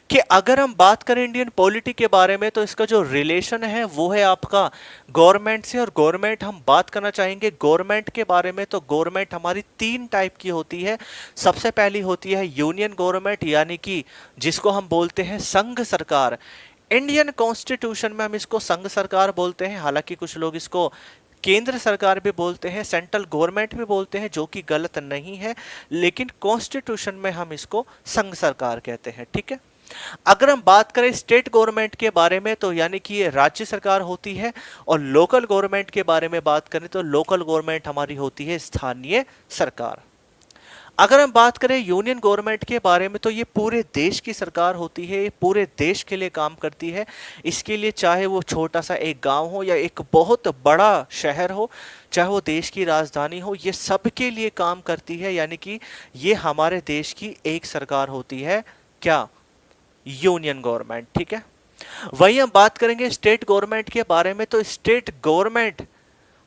कि अगर हम बात करें इंडियन पॉलिटी के बारे में, तो इसका जो रिलेशन है वो है आपका गवर्नमेंट से। और गवर्नमेंट हम बात करना चाहेंगे गवर्नमेंट के बारे में, तो गवर्नमेंट हमारी 3 टाइप की होती है। सबसे पहली होती है यूनियन गवर्नमेंट, यानी कि जिसको हम बोलते हैं संघ सरकार। इंडियन कॉन्स्टिट्यूशन में हम इसको संघ सरकार बोलते हैं, हालांकि कुछ लोग इसको केंद्र सरकार भी बोलते हैं, सेंट्रल गवर्नमेंट भी बोलते हैं, जो कि गलत नहीं है, लेकिन कॉन्स्टिट्यूशन में हम इसको संघ सरकार कहते हैं, ठीक है। अगर हम बात करें स्टेट गवर्नमेंट के बारे में, तो यानी कि ये राज्य सरकार होती है, और लोकल गवर्नमेंट के बारे में बात करें तो लोकल गवर्नमेंट हमारी होती है स्थानीय सरकार। अगर हम बात करें यूनियन गवर्नमेंट के बारे में, तो ये पूरे देश की सरकार होती है, ये पूरे देश के लिए काम करती है। इसके लिए चाहे वो छोटा सा एक गांव हो या एक बहुत बड़ा शहर हो, चाहे वो देश की राजधानी हो, ये सबके लिए काम करती है, यानी कि ये हमारे देश की एक सरकार होती है, क्या, यूनियन गवर्नमेंट, ठीक है। वहीं हम बात करेंगे स्टेट गवर्नमेंट के बारे में, तो स्टेट गवर्नमेंट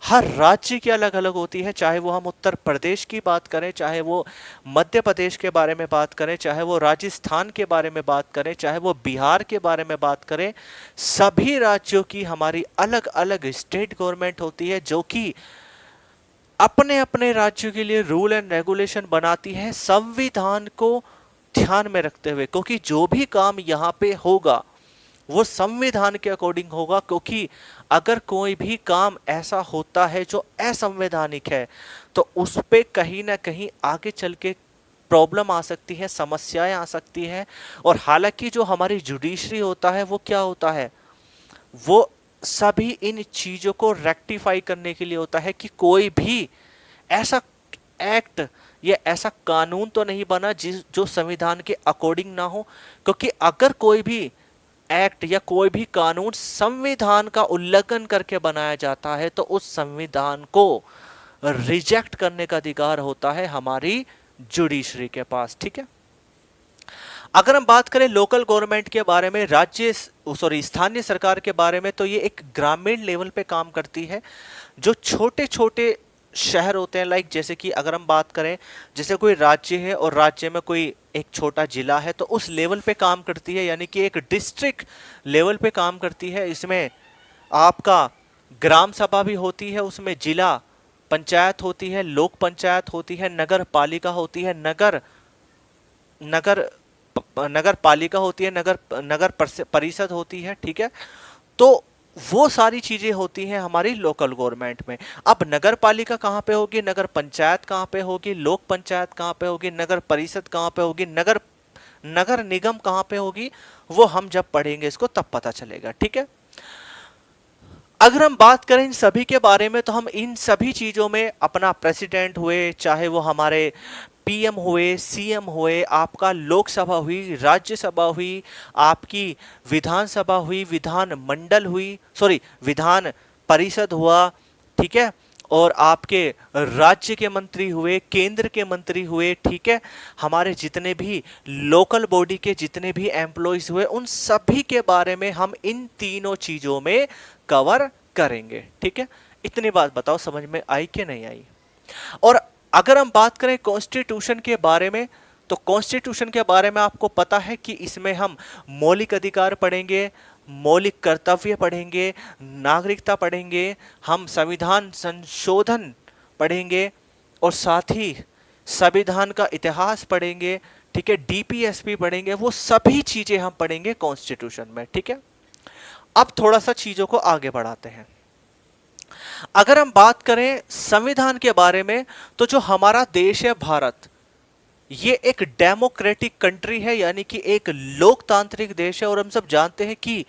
हर राज्य की अलग अलग होती है, चाहे वो हम उत्तर प्रदेश की बात करें, चाहे वो मध्य प्रदेश के बारे में बात करें, चाहे वो राजस्थान के बारे में बात करें, चाहे वो बिहार के बारे में बात करें, सभी राज्यों की हमारी अलग अलग स्टेट गवर्नमेंट होती है, जो कि अपने अपने राज्यों के लिए रूल एंड रेगुलेशन बनाती है संविधान को ध्यान में रखते हुए, क्योंकि जो भी काम यहाँ पे होगा वो संविधान के अकॉर्डिंग होगा। क्योंकि अगर कोई भी काम ऐसा होता है जो असंवैधानिक है, तो उस पे कहीं ना कहीं आगे चल के प्रॉब्लम आ सकती है, समस्याएं आ सकती हैं। और हालांकि जो हमारी जुडिशरी होता है वो क्या होता है, वो सभी इन चीजों को रेक्टिफाई करने के लिए होता है कि कोई भी ऐसा एक्ट या ऐसा कानून तो नहीं बना जिस जो संविधान के अकॉर्डिंग ना हो। क्योंकि अगर कोई भी एक्ट या कोई भी कानून संविधान का उल्लंघन करके बनाया जाता है तो उस संविधान को रिजेक्ट करने का अधिकार होता है हमारी जुडिशरी के पास। ठीक है। अगर हम बात करें लोकल गवर्नमेंट के बारे में, स्थानीय सरकार के बारे में, तो ये एक ग्रामीण लेवल पे काम करती है। जो छोटे छोटे शहर होते हैं, लाइक जैसे कि अगर हम बात करें, जैसे कोई राज्य है और राज्य में कोई एक छोटा जिला है तो उस लेवल पे काम करती है, यानी कि एक डिस्ट्रिक्ट लेवल पे काम करती है। इसमें आपका ग्राम सभा भी होती है, उसमें जिला पंचायत होती है, लोक पंचायत होती है, नगर पालिका होती है, नगर नगर पालिका होती है, नगर परिषद होती है। ठीक है। तो वो सारी चीजें होती हैं हमारी लोकल गवर्नमेंट में। अब नगर पालिका कहाँ पे होगी, नगर पंचायत कहाँ पे होगी, लोक पंचायत कहाँ पे होगी, नगर परिषद कहाँ पे होगी, नगर निगम कहाँ पे होगी, वो हम जब पढ़ेंगे इसको तब पता चलेगा। ठीक है। अगर हम बात करें इन सभी के बारे में, तो हम इन सभी चीजों में अपना प्रेसिडेंट हुए, चाहे वो हमारे पीएम हुए, सीएम हुए, आपका लोकसभा हुई, राज्यसभा हुई, आपकी विधानसभा हुई, विधान मंडल हुई, विधान परिषद हुआ। ठीक है। और आपके राज्य के मंत्री हुए, केंद्र के मंत्री हुए। ठीक है। हमारे जितने भी लोकल बॉडी के जितने भी एम्प्लॉयज हुए, उन सभी के बारे में हम इन तीनों चीजों में कवर करेंगे। ठीक है। इतनी बात बताओ समझ में आई कि नहीं आई। और अगर हम बात करें कॉन्स्टिट्यूशन के बारे में, तो कॉन्स्टिट्यूशन के बारे में आपको पता है कि इसमें हम मौलिक अधिकार पढ़ेंगे, मौलिक कर्तव्य पढ़ेंगे, नागरिकता पढ़ेंगे, हम संविधान संशोधन पढ़ेंगे और साथ ही संविधान का इतिहास पढ़ेंगे। ठीक है। डीपीएसपी पढ़ेंगे, वो सभी चीजें हम पढ़ेंगे कॉन्स्टिट्यूशन में। ठीक है। अब थोड़ा सा चीजों को आगे बढ़ाते हैं। अगर हम बात करें संविधान के बारे में, तो जो हमारा देश है भारत, ये एक डेमोक्रेटिक कंट्री है, यानी कि एक लोकतांत्रिक देश है। और हम सब जानते हैं कि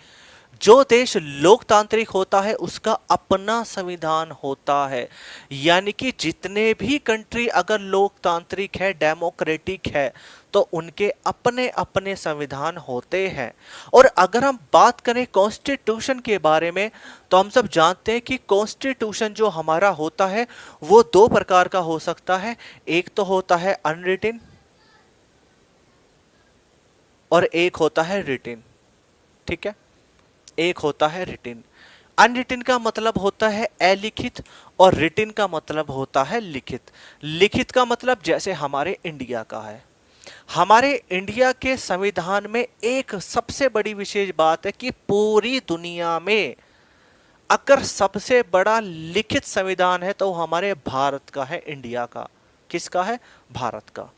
जो देश लोकतांत्रिक होता है उसका अपना संविधान होता है। यानी कि जितने भी कंट्री अगर लोकतांत्रिक है, डेमोक्रेटिक है, तो उनके अपने अपने संविधान होते हैं। और अगर हम बात करें कॉन्स्टिट्यूशन के बारे में, तो हम सब जानते हैं कि कॉन्स्टिट्यूशन जो हमारा होता है वो दो प्रकार का हो सकता है। एक तो होता है अनरिटन और एक होता है रिटन। ठीक है। एक होता है रिटन। अनरिटन का मतलब होता है अलिखित और रिटन का मतलब होता है लिखित। लिखित का मतलब जैसे हमारे इंडिया का है। हमारे इंडिया के संविधान में एक सबसे बड़ी विशेष बात है कि पूरी दुनिया में अगर सबसे बड़ा लिखित संविधान है तो हमारे भारत का है, इंडिया का। किसका है? भारत का।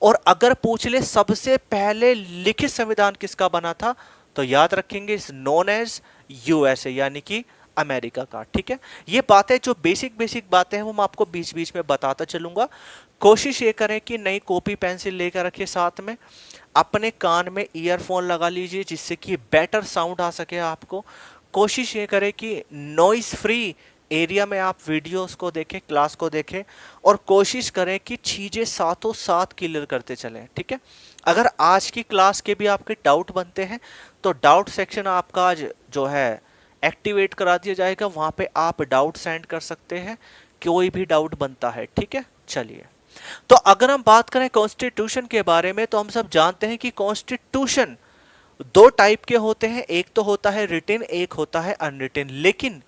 और अगर पूछ ले सबसे पहले लिखित संविधान किसका बना था, तो याद रखेंगे इस नोन एज यूएसए, यानी कि अमेरिका का। ठीक है। ये बातें जो बेसिक बातें हैं वो मैं आपको बीच बीच में बताता चलूंगा। कोशिश ये करें कि नई कॉपी पेंसिल लेकर रखिए साथ में, अपने कान में ईयरफोन लगा लीजिए जिससे कि बेटर साउंड आ सके आपको। कोशिश ये करें कि नॉइस फ्री एरिया में आप वीडियोस को देखें, क्लास को देखें, और कोशिश करें कि चीज़ें साथों साथ क्लियर करते चलें। ठीक है। अगर आज की क्लास के भी आपके डाउट बनते हैं तो डाउट सेक्शन आपका आज जो है एक्टिवेट करा दिया जाएगा, वहाँ पे आप डाउट सेंड कर सकते हैं, कोई भी डाउट बनता है। ठीक है। चलिए, तो अगर हम बात करें कॉन्स्टिट्यूशन के बारे में, तो हम सब जानते हैं कि कॉन्स्टिट्यूशन दो टाइप के होते हैं, एक तो होता है रिटन, एक होता है अनरिटन। लेकिन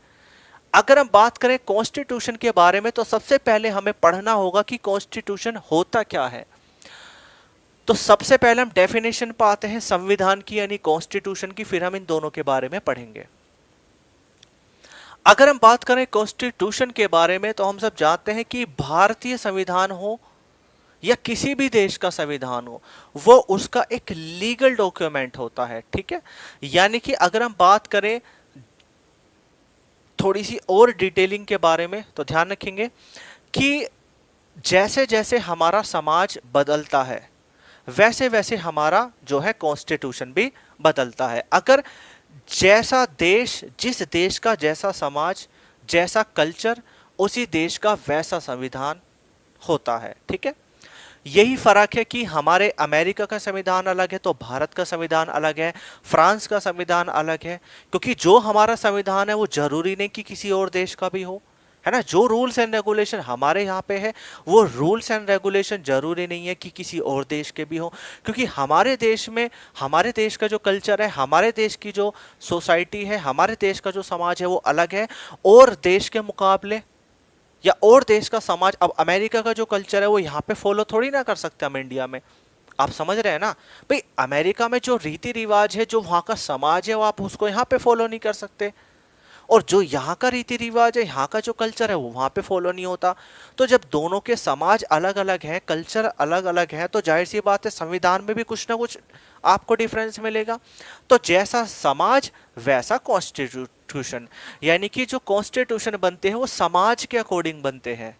अगर हम बात करें कॉन्स्टिट्यूशन के बारे में, तो सबसे पहले हमें पढ़ना होगा कि कॉन्स्टिट्यूशन होता क्या है। तो सबसे पहले हम डेफिनेशन पाते हैं संविधान की, यानी कॉन्स्टिट्यूशन की, फिर हम इन दोनों के बारे में पढ़ेंगे। अगर हम बात करें कॉन्स्टिट्यूशन के बारे में, तो हम सब जानते हैं कि भारतीय संविधान हो या किसी भी देश का संविधान हो, वो उसका एक लीगल डॉक्यूमेंट होता है। ठीक है। यानी कि अगर हम बात करें थोड़ी सी और डिटेलिंग के बारे में, तो ध्यान रखेंगे कि जैसे जैसे हमारा समाज बदलता है वैसे वैसे हमारा जो है कॉन्स्टिट्यूशन भी बदलता है। अगर जैसा देश, जिस देश का जैसा समाज, जैसा कल्चर, उसी देश का वैसा संविधान होता है। ठीक है, यही फर्क है कि हमारे अमेरिका का संविधान अलग है तो भारत का संविधान अलग है, फ्रांस का संविधान अलग है, क्योंकि जो हमारा संविधान है वो जरूरी नहीं कि किसी और देश का भी हो, है ना। जो रूल्स एंड रेगुलेशन हमारे यहाँ पे है वो रूल्स एंड रेगुलेशन जरूरी नहीं है कि किसी और देश के भी हो, क्योंकि हमारे देश में, हमारे देश का जो कल्चर है, हमारे देश की जो सोसाइटी है, हमारे देश का जो समाज है वो अलग है और देश के मुकाबले, या और देश का समाज। अब अमेरिका का जो कल्चर है वो यहाँ पे फॉलो थोड़ी ना कर सकते हम इंडिया में, आप समझ रहे हैं ना भाई। अमेरिका में जो रीति रिवाज है, जो वहाँ का समाज है, वो आप उसको यहाँ पे फॉलो नहीं कर सकते, और जो यहाँ का रीति रिवाज है, यहाँ का जो कल्चर है वो वहाँ पे फॉलो नहीं होता। तो जब दोनों के समाज अलग अलग हैं, कल्चर अलग अलग है, तो जाहिर सी बात है संविधान में भी कुछ ना कुछ आपको डिफरेंस मिलेगा। तो जैसा समाज वैसा कॉन्स्टिट्यूशन, यानी कि जो कॉन्स्टिट्यूशन बनते हैं वो समाज के अकॉर्डिंग बनते हैं।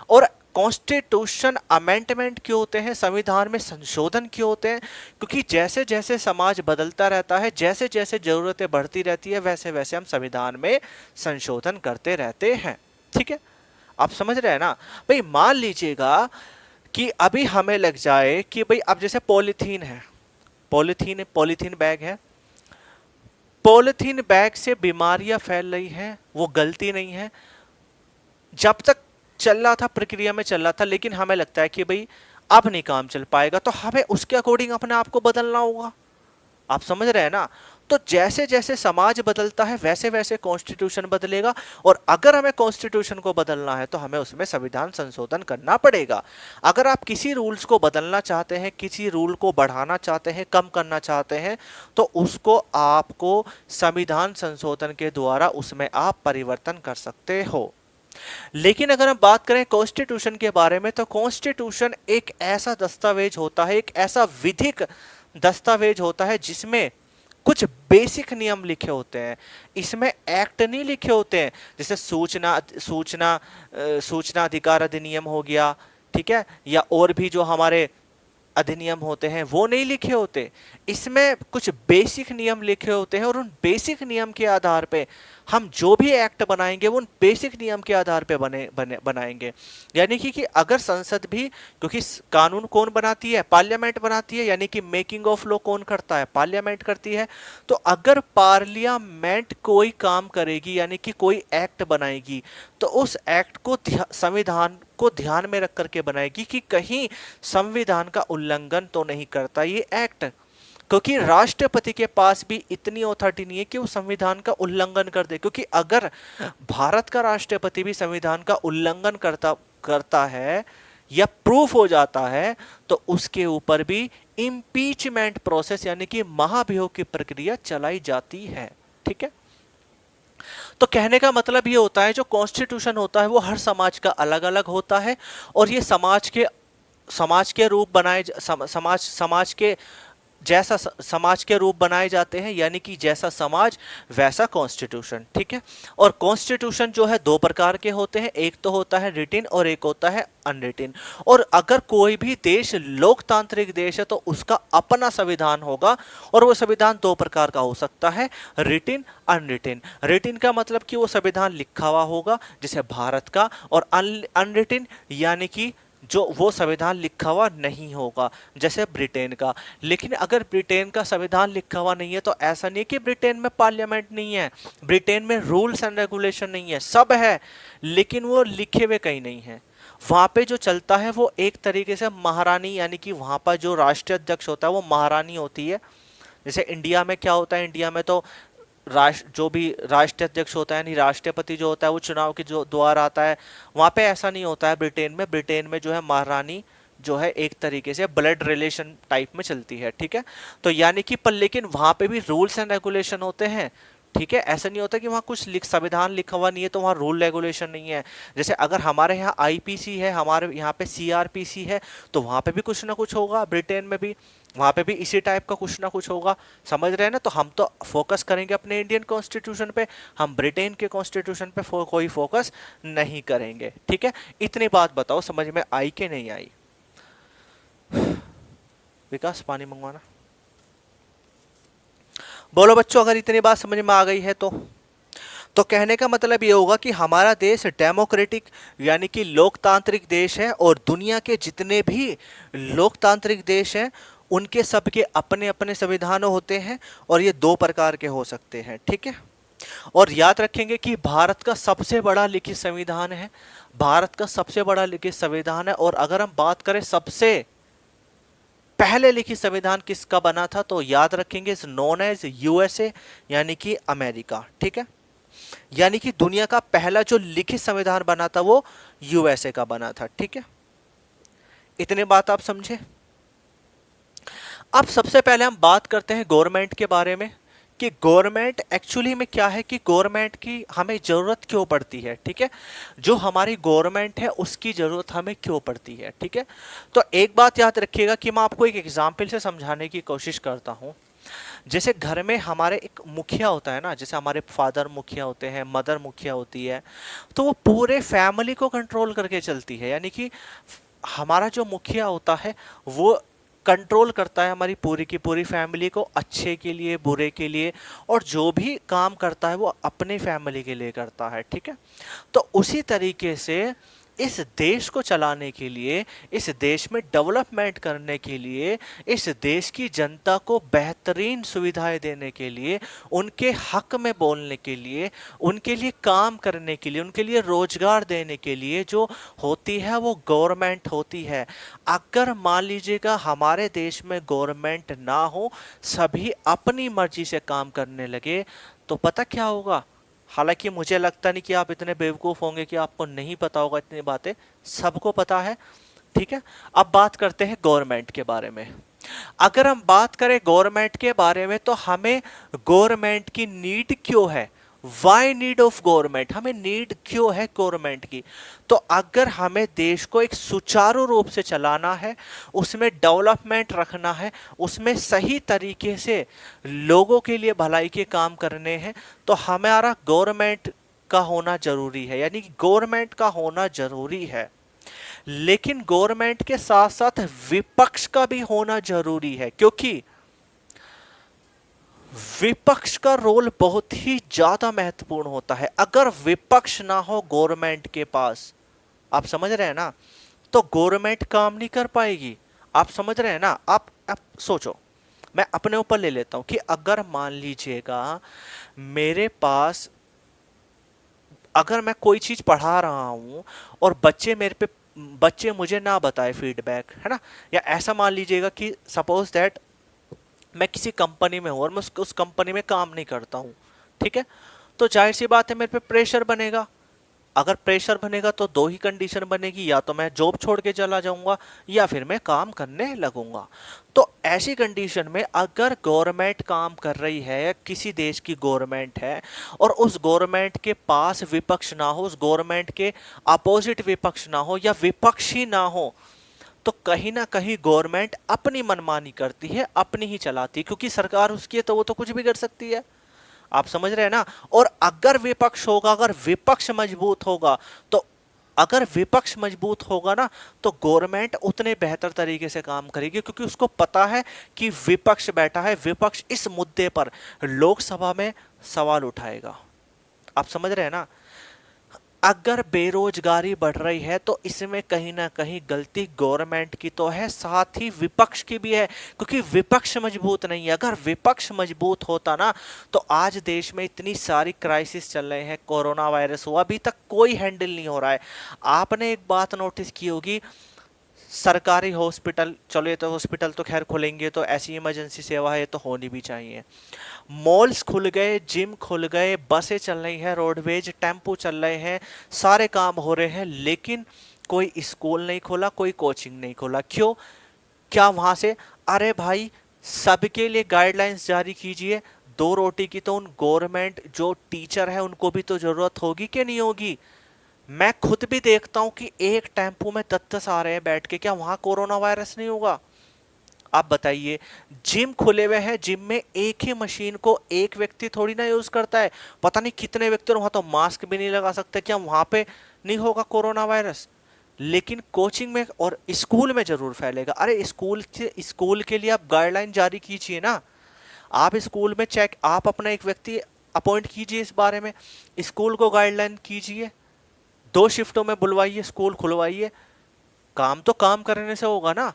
और कॉन्स्टिट्यूशन अमेंडमेंट क्यों होते हैं, संविधान में संशोधन क्यों होते हैं, क्योंकि जैसे जैसे समाज बदलता रहता है, जैसे जैसे जरूरतें बढ़ती रहती है, वैसे वैसे हम संविधान में संशोधन करते रहते हैं। ठीक है, आप समझ रहे हैं ना भाई। मान लीजिएगा कि अभी हमें लग जाए कि भाई अब जैसे पॉलीथीन है, पॉलीथीन बैग है, पॉलीथीन बैग से बीमारियां फैल रही हैं, वो गलती नहीं है, जब तक चल रहा था, प्रक्रिया में चल रहा था, लेकिन हमें लगता है कि भाई अब नहीं काम चल पाएगा, तो हमें उसके अकॉर्डिंग अपने आप को बदलना होगा। आप समझ रहे हैं ना। तो जैसे जैसे समाज बदलता है वैसे वैसे कॉन्स्टिट्यूशन बदलेगा, और अगर हमें कॉन्स्टिट्यूशन को बदलना है तो हमें उसमें संविधान संशोधन करना पड़ेगा। अगर आप किसी रूल्स को बदलना चाहते हैं, किसी रूल को बढ़ाना चाहते हैं, कम करना चाहते हैं, तो उसको आपको संविधान संशोधन के द्वारा उसमें आप परिवर्तन कर सकते हो। लेकिन अगर हम बात करें कॉन्स्टिट्यूशन के बारे में, तो कॉन्स्टिट्यूशन एक ऐसा दस्तावेज होता है, एक ऐसा विधिक दस्तावेज होता है जिसमें कुछ बेसिक नियम लिखे होते हैं। इसमें एक्ट नहीं लिखे होते हैं, जैसे सूचना अधिकार अधिनियम हो गया, ठीक है, या और भी जो हमारे अधिनियम होते हैं वो नहीं लिखे होते। इसमें कुछ बेसिक नियम लिखे होते हैं, और उन बेसिक नियम के आधार पे हम जो भी एक्ट बनाएंगे वो उन बेसिक नियम के आधार पे बनाएंगे। यानी कि अगर संसद भी, क्योंकि कानून कौन बनाती है, पार्लियामेंट बनाती है, यानी कि मेकिंग ऑफ लॉ कौन करता है, पार्लियामेंट करती है। तो अगर पार्लियामेंट कोई काम करेगी, यानी कि कोई एक्ट बनाएगी, तो उस एक्ट को संविधान को ध्यान में रख करके बनाएगी कि कहीं संविधान का उल्लंघन तो नहीं करता ये एक्ट, क्योंकि राष्ट्रपति के पास भी इतनी अथॉरिटी नहीं है कि वो संविधान का उल्लंघन कर दे। क्योंकि अगर भारत का राष्ट्रपति भी संविधान का उल्लंघन करता है या प्रूफ हो जाता है, तो उसके ऊपर भी इम्पीचमेंट प्रोसेस, यानी कि महाभियोग की प्रक्रिया चलाई जाती है। ठीक है, तो कहने का मतलब ये होता है जो कॉन्स्टिट्यूशन होता है वो हर समाज का अलग अलग होता है, और ये समाज के रूप बनाए, समाज के जैसा समाज के रूप बनाए जाते हैं, यानी कि जैसा समाज वैसा कॉन्स्टिट्यूशन। ठीक है, और कॉन्स्टिट्यूशन जो है दो प्रकार के होते हैं, एक तो होता है रिटिन और एक होता है अनरिटिन। और अगर कोई भी देश लोकतांत्रिक देश है तो उसका अपना संविधान होगा, और वो संविधान दो प्रकार का हो सकता है, रिटिन, अनरिटिन। रिटिन का मतलब कि वो संविधान लिखा हुआ होगा जैसे भारत का, और अनरिटिन यानी कि जो वो संविधान लिखा हुआ नहीं होगा जैसे ब्रिटेन का। लेकिन अगर ब्रिटेन का संविधान लिखा हुआ नहीं है तो ऐसा नहीं कि ब्रिटेन में पार्लियामेंट नहीं है, ब्रिटेन में रूल्स एंड रेगुलेशन नहीं है, सब है, लेकिन वो लिखे हुए कहीं नहीं है। वहां पे जो चलता है वो एक तरीके से महारानी, यानी कि वहां पर जो राष्ट्रीय अध्यक्ष होता है वो महारानी होती है। जैसे इंडिया में क्या होता है, इंडिया में तो जो भी राष्ट्रीय अध्यक्ष होता है, यानी राष्ट्रपति जो होता है वो चुनाव के जो द्वारा आता है। वहां पे ऐसा नहीं होता है ब्रिटेन में जो है महारानी जो है एक तरीके से ब्लड रिलेशन टाइप में चलती है। ठीक है, तो यानी कि पर लेकिन वहां पे भी रूल्स एंड रेगुलेशन होते हैं। ठीक है, ऐसा नहीं होता कि वहाँ कुछ संविधान लिखा हुआ नहीं है तो वहाँ रूल रेगुलेशन नहीं है। जैसे अगर हमारे यहाँ आईपीसी है, हमारे यहाँ पे सीआरपीसी है, तो वहाँ पे भी कुछ ना कुछ होगा, ब्रिटेन में भी। वहां पे भी इसी टाइप का कुछ ना कुछ होगा, समझ रहे हैं ना। तो हम तो फोकस करेंगे अपने इंडियन कॉन्स्टिट्यूशन पे, हम ब्रिटेन के कॉन्स्टिट्यूशन पे कोई फोकस नहीं करेंगे, ठीक है। इतनी बात बताओ समझ में आई कि नहीं आई? विकास पानी मंगवाना। बोलो बच्चों, अगर इतनी बात समझ में आ गई है तो कहने का मतलब ये होगा कि हमारा देश डेमोक्रेटिक यानी कि लोकतांत्रिक देश है, और दुनिया के जितने भी लोकतांत्रिक देश हैं उनके सबके अपने अपने संविधान होते हैं, और ये दो प्रकार के हो सकते हैं, ठीक है। और याद रखेंगे कि भारत का सबसे बड़ा लिखित संविधान है, भारत का सबसे बड़ा लिखित संविधान है। और अगर हम बात करें सबसे पहले लिखित संविधान किसका बना था, तो याद रखेंगे इज नोन एज यूएसए यानी कि अमेरिका, ठीक है। यानी कि दुनिया का पहला जो लिखित संविधान बना था वो यूएसए का बना था, ठीक है। इतने बात आप समझे। अब सबसे पहले हम बात करते हैं गवर्नमेंट के बारे में, कि गवर्नमेंट एक्चुअली में क्या है, कि गवर्नमेंट की हमें जरूरत क्यों पड़ती है, ठीक है। जो हमारी गवर्नमेंट है उसकी जरूरत हमें क्यों पड़ती है, ठीक है। तो एक बात याद रखिएगा कि मैं आपको एक एग्जाम्पल से समझाने की कोशिश करता हूं। जैसे घर में हमारे एक मुखिया होता है ना, जैसे हमारे फादर मुखिया होते हैं, मदर मुखिया होती है, तो वो पूरे फैमिली को कंट्रोल करके चलती है। यानी कि हमारा जो मुखिया होता है वो कंट्रोल करता है हमारी पूरी की पूरी फैमिली को, अच्छे के लिए बुरे के लिए, और जो भी काम करता है वो अपने फैमिली के लिए करता है, ठीक है। तो उसी तरीके से इस देश को चलाने के लिए, इस देश में डेवलपमेंट करने के लिए, इस देश की जनता को बेहतरीन सुविधाएं देने के लिए, उनके हक में बोलने के लिए, उनके लिए काम करने के लिए, उनके लिए रोजगार देने के लिए जो होती है वो गवर्नमेंट होती है। अगर मान लीजिएगा हमारे देश में गवर्नमेंट ना हो, सभी अपनी मर्जी से काम करने लगे, तो पता क्या होगा। हालांकि मुझे लगता नहीं कि आप इतने बेवकूफ होंगे कि आपको नहीं पता होगा, इतनी बातें सबको पता है, ठीक है। अब बात करते हैं गवर्नमेंट के बारे में। अगर हम बात करें गवर्नमेंट के बारे में तो हमें गवर्नमेंट की नीड क्यों है, वाई नीड ऑफ गवर्नमेंट, हमें नीड क्यों है गवर्नमेंट की। तो अगर हमें देश को एक सुचारू रूप से चलाना है, उसमें डेवलपमेंट रखना है, उसमें सही तरीके से लोगों के लिए भलाई के काम करने हैं, तो हमारा गवर्नमेंट का होना जरूरी है, यानी कि गवर्नमेंट का होना जरूरी है। लेकिन गवर्नमेंट के साथ साथ विपक्ष का भी होना जरूरी है, क्योंकि विपक्ष का रोल बहुत ही ज्यादा महत्वपूर्ण होता है। अगर विपक्ष ना हो गवर्नमेंट के पास, आप समझ रहे हैं ना, तो गवर्नमेंट काम नहीं कर पाएगी। आप समझ रहे हैं ना। आप सोचो, मैं अपने ऊपर ले लेता हूं कि अगर मान लीजिएगा मेरे पास, अगर मैं कोई चीज पढ़ा रहा हूं और बच्चे मुझे ना बताए फीडबैक, है ना, या ऐसा मान लीजिएगा कि सपोज दैट मैं किसी कंपनी में हूं और मैं उस कंपनी में काम नहीं करता हूं, ठीक है। तो जाहिर सी बात है मेरे पे प्रेशर बनेगा। अगर प्रेशर बनेगा तो दो ही कंडीशन बनेगी, या तो मैं जॉब छोड़ के चला जाऊंगा या फिर मैं काम करने लगूंगा। तो ऐसी कंडीशन में अगर गवर्नमेंट काम कर रही है, किसी देश की गवर्नमेंट है, और उस गवर्नमेंट के पास विपक्ष ना हो, उस गवर्नमेंट के अपोजिट विपक्ष ना हो या विपक्ष ही ना हो, तो कहीं ना कहीं गवर्नमेंट अपनी मनमानी करती है, अपनी ही चलाती है, क्योंकि सरकार उसकी है तो वो तो कुछ भी कर सकती है। आप समझ रहे हैं ना। और अगर विपक्ष होगा, अगर विपक्ष मजबूत होगा, तो अगर विपक्ष मजबूत होगा ना, तो गवर्नमेंट उतने बेहतर तरीके से काम करेगी, क्योंकि उसको पता है कि विपक्ष बैठा है, विपक्ष इस मुद्दे पर लोकसभा में सवाल उठाएगा। आप समझ रहे हैं ना। अगर बेरोजगारी बढ़ रही है तो इसमें कहीं ना कहीं गलती गवर्नमेंट की तो है, साथ ही विपक्ष की भी है, क्योंकि विपक्ष मजबूत नहीं है। अगर विपक्ष मजबूत होता ना, तो आज देश में इतनी सारी क्राइसिस चल रहे हैं, कोरोना वायरस हुआ, अभी तक कोई हैंडल नहीं हो रहा है। आपने एक बात नोटिस की होगी, सरकारी हॉस्पिटल, चलो ये तो हॉस्पिटल तो खैर खुलेंगे तो ऐसी इमरजेंसी सेवा है, ये तो होनी भी चाहिए। मॉल्स खुल गए, जिम खुल गए, बसें चल रही हैं, रोडवेज टेम्पो चल रहे हैं, सारे काम हो रहे हैं, लेकिन कोई स्कूल नहीं खोला, कोई कोचिंग नहीं खोला। क्यों? क्या वहां से, अरे भाई सबके लिए गाइडलाइंस जारी कीजिए। दो रोटी की तो उन गवर्नमेंट जो टीचर है उनको भी तो जरूरत होगी कि नहीं होगी। मैं खुद भी देखता हूं कि एक टेम्पो में 10-10 आ रहे हैं बैठ के, क्या वहां कोरोना वायरस नहीं होगा? आप बताइए, जिम खुले हुए हैं, जिम में एक ही मशीन को एक व्यक्ति थोड़ी ना यूज करता है, पता नहीं कितने व्यक्ति, और वहां तो मास्क भी नहीं लगा सकते, क्या वहां पे नहीं होगा कोरोना वायरस? लेकिन कोचिंग में और स्कूल में जरूर फैलेगा। अरे स्कूल के लिए आप गाइडलाइन जारी कीजिए ना। आप स्कूल में चेक, आप अपना एक व्यक्ति अपॉइंट कीजिए इस बारे में, स्कूल को गाइडलाइन कीजिए, 2 शिफ्टों में बुलवाइए, स्कूल खुलवाइए। काम तो काम करने से होगा ना।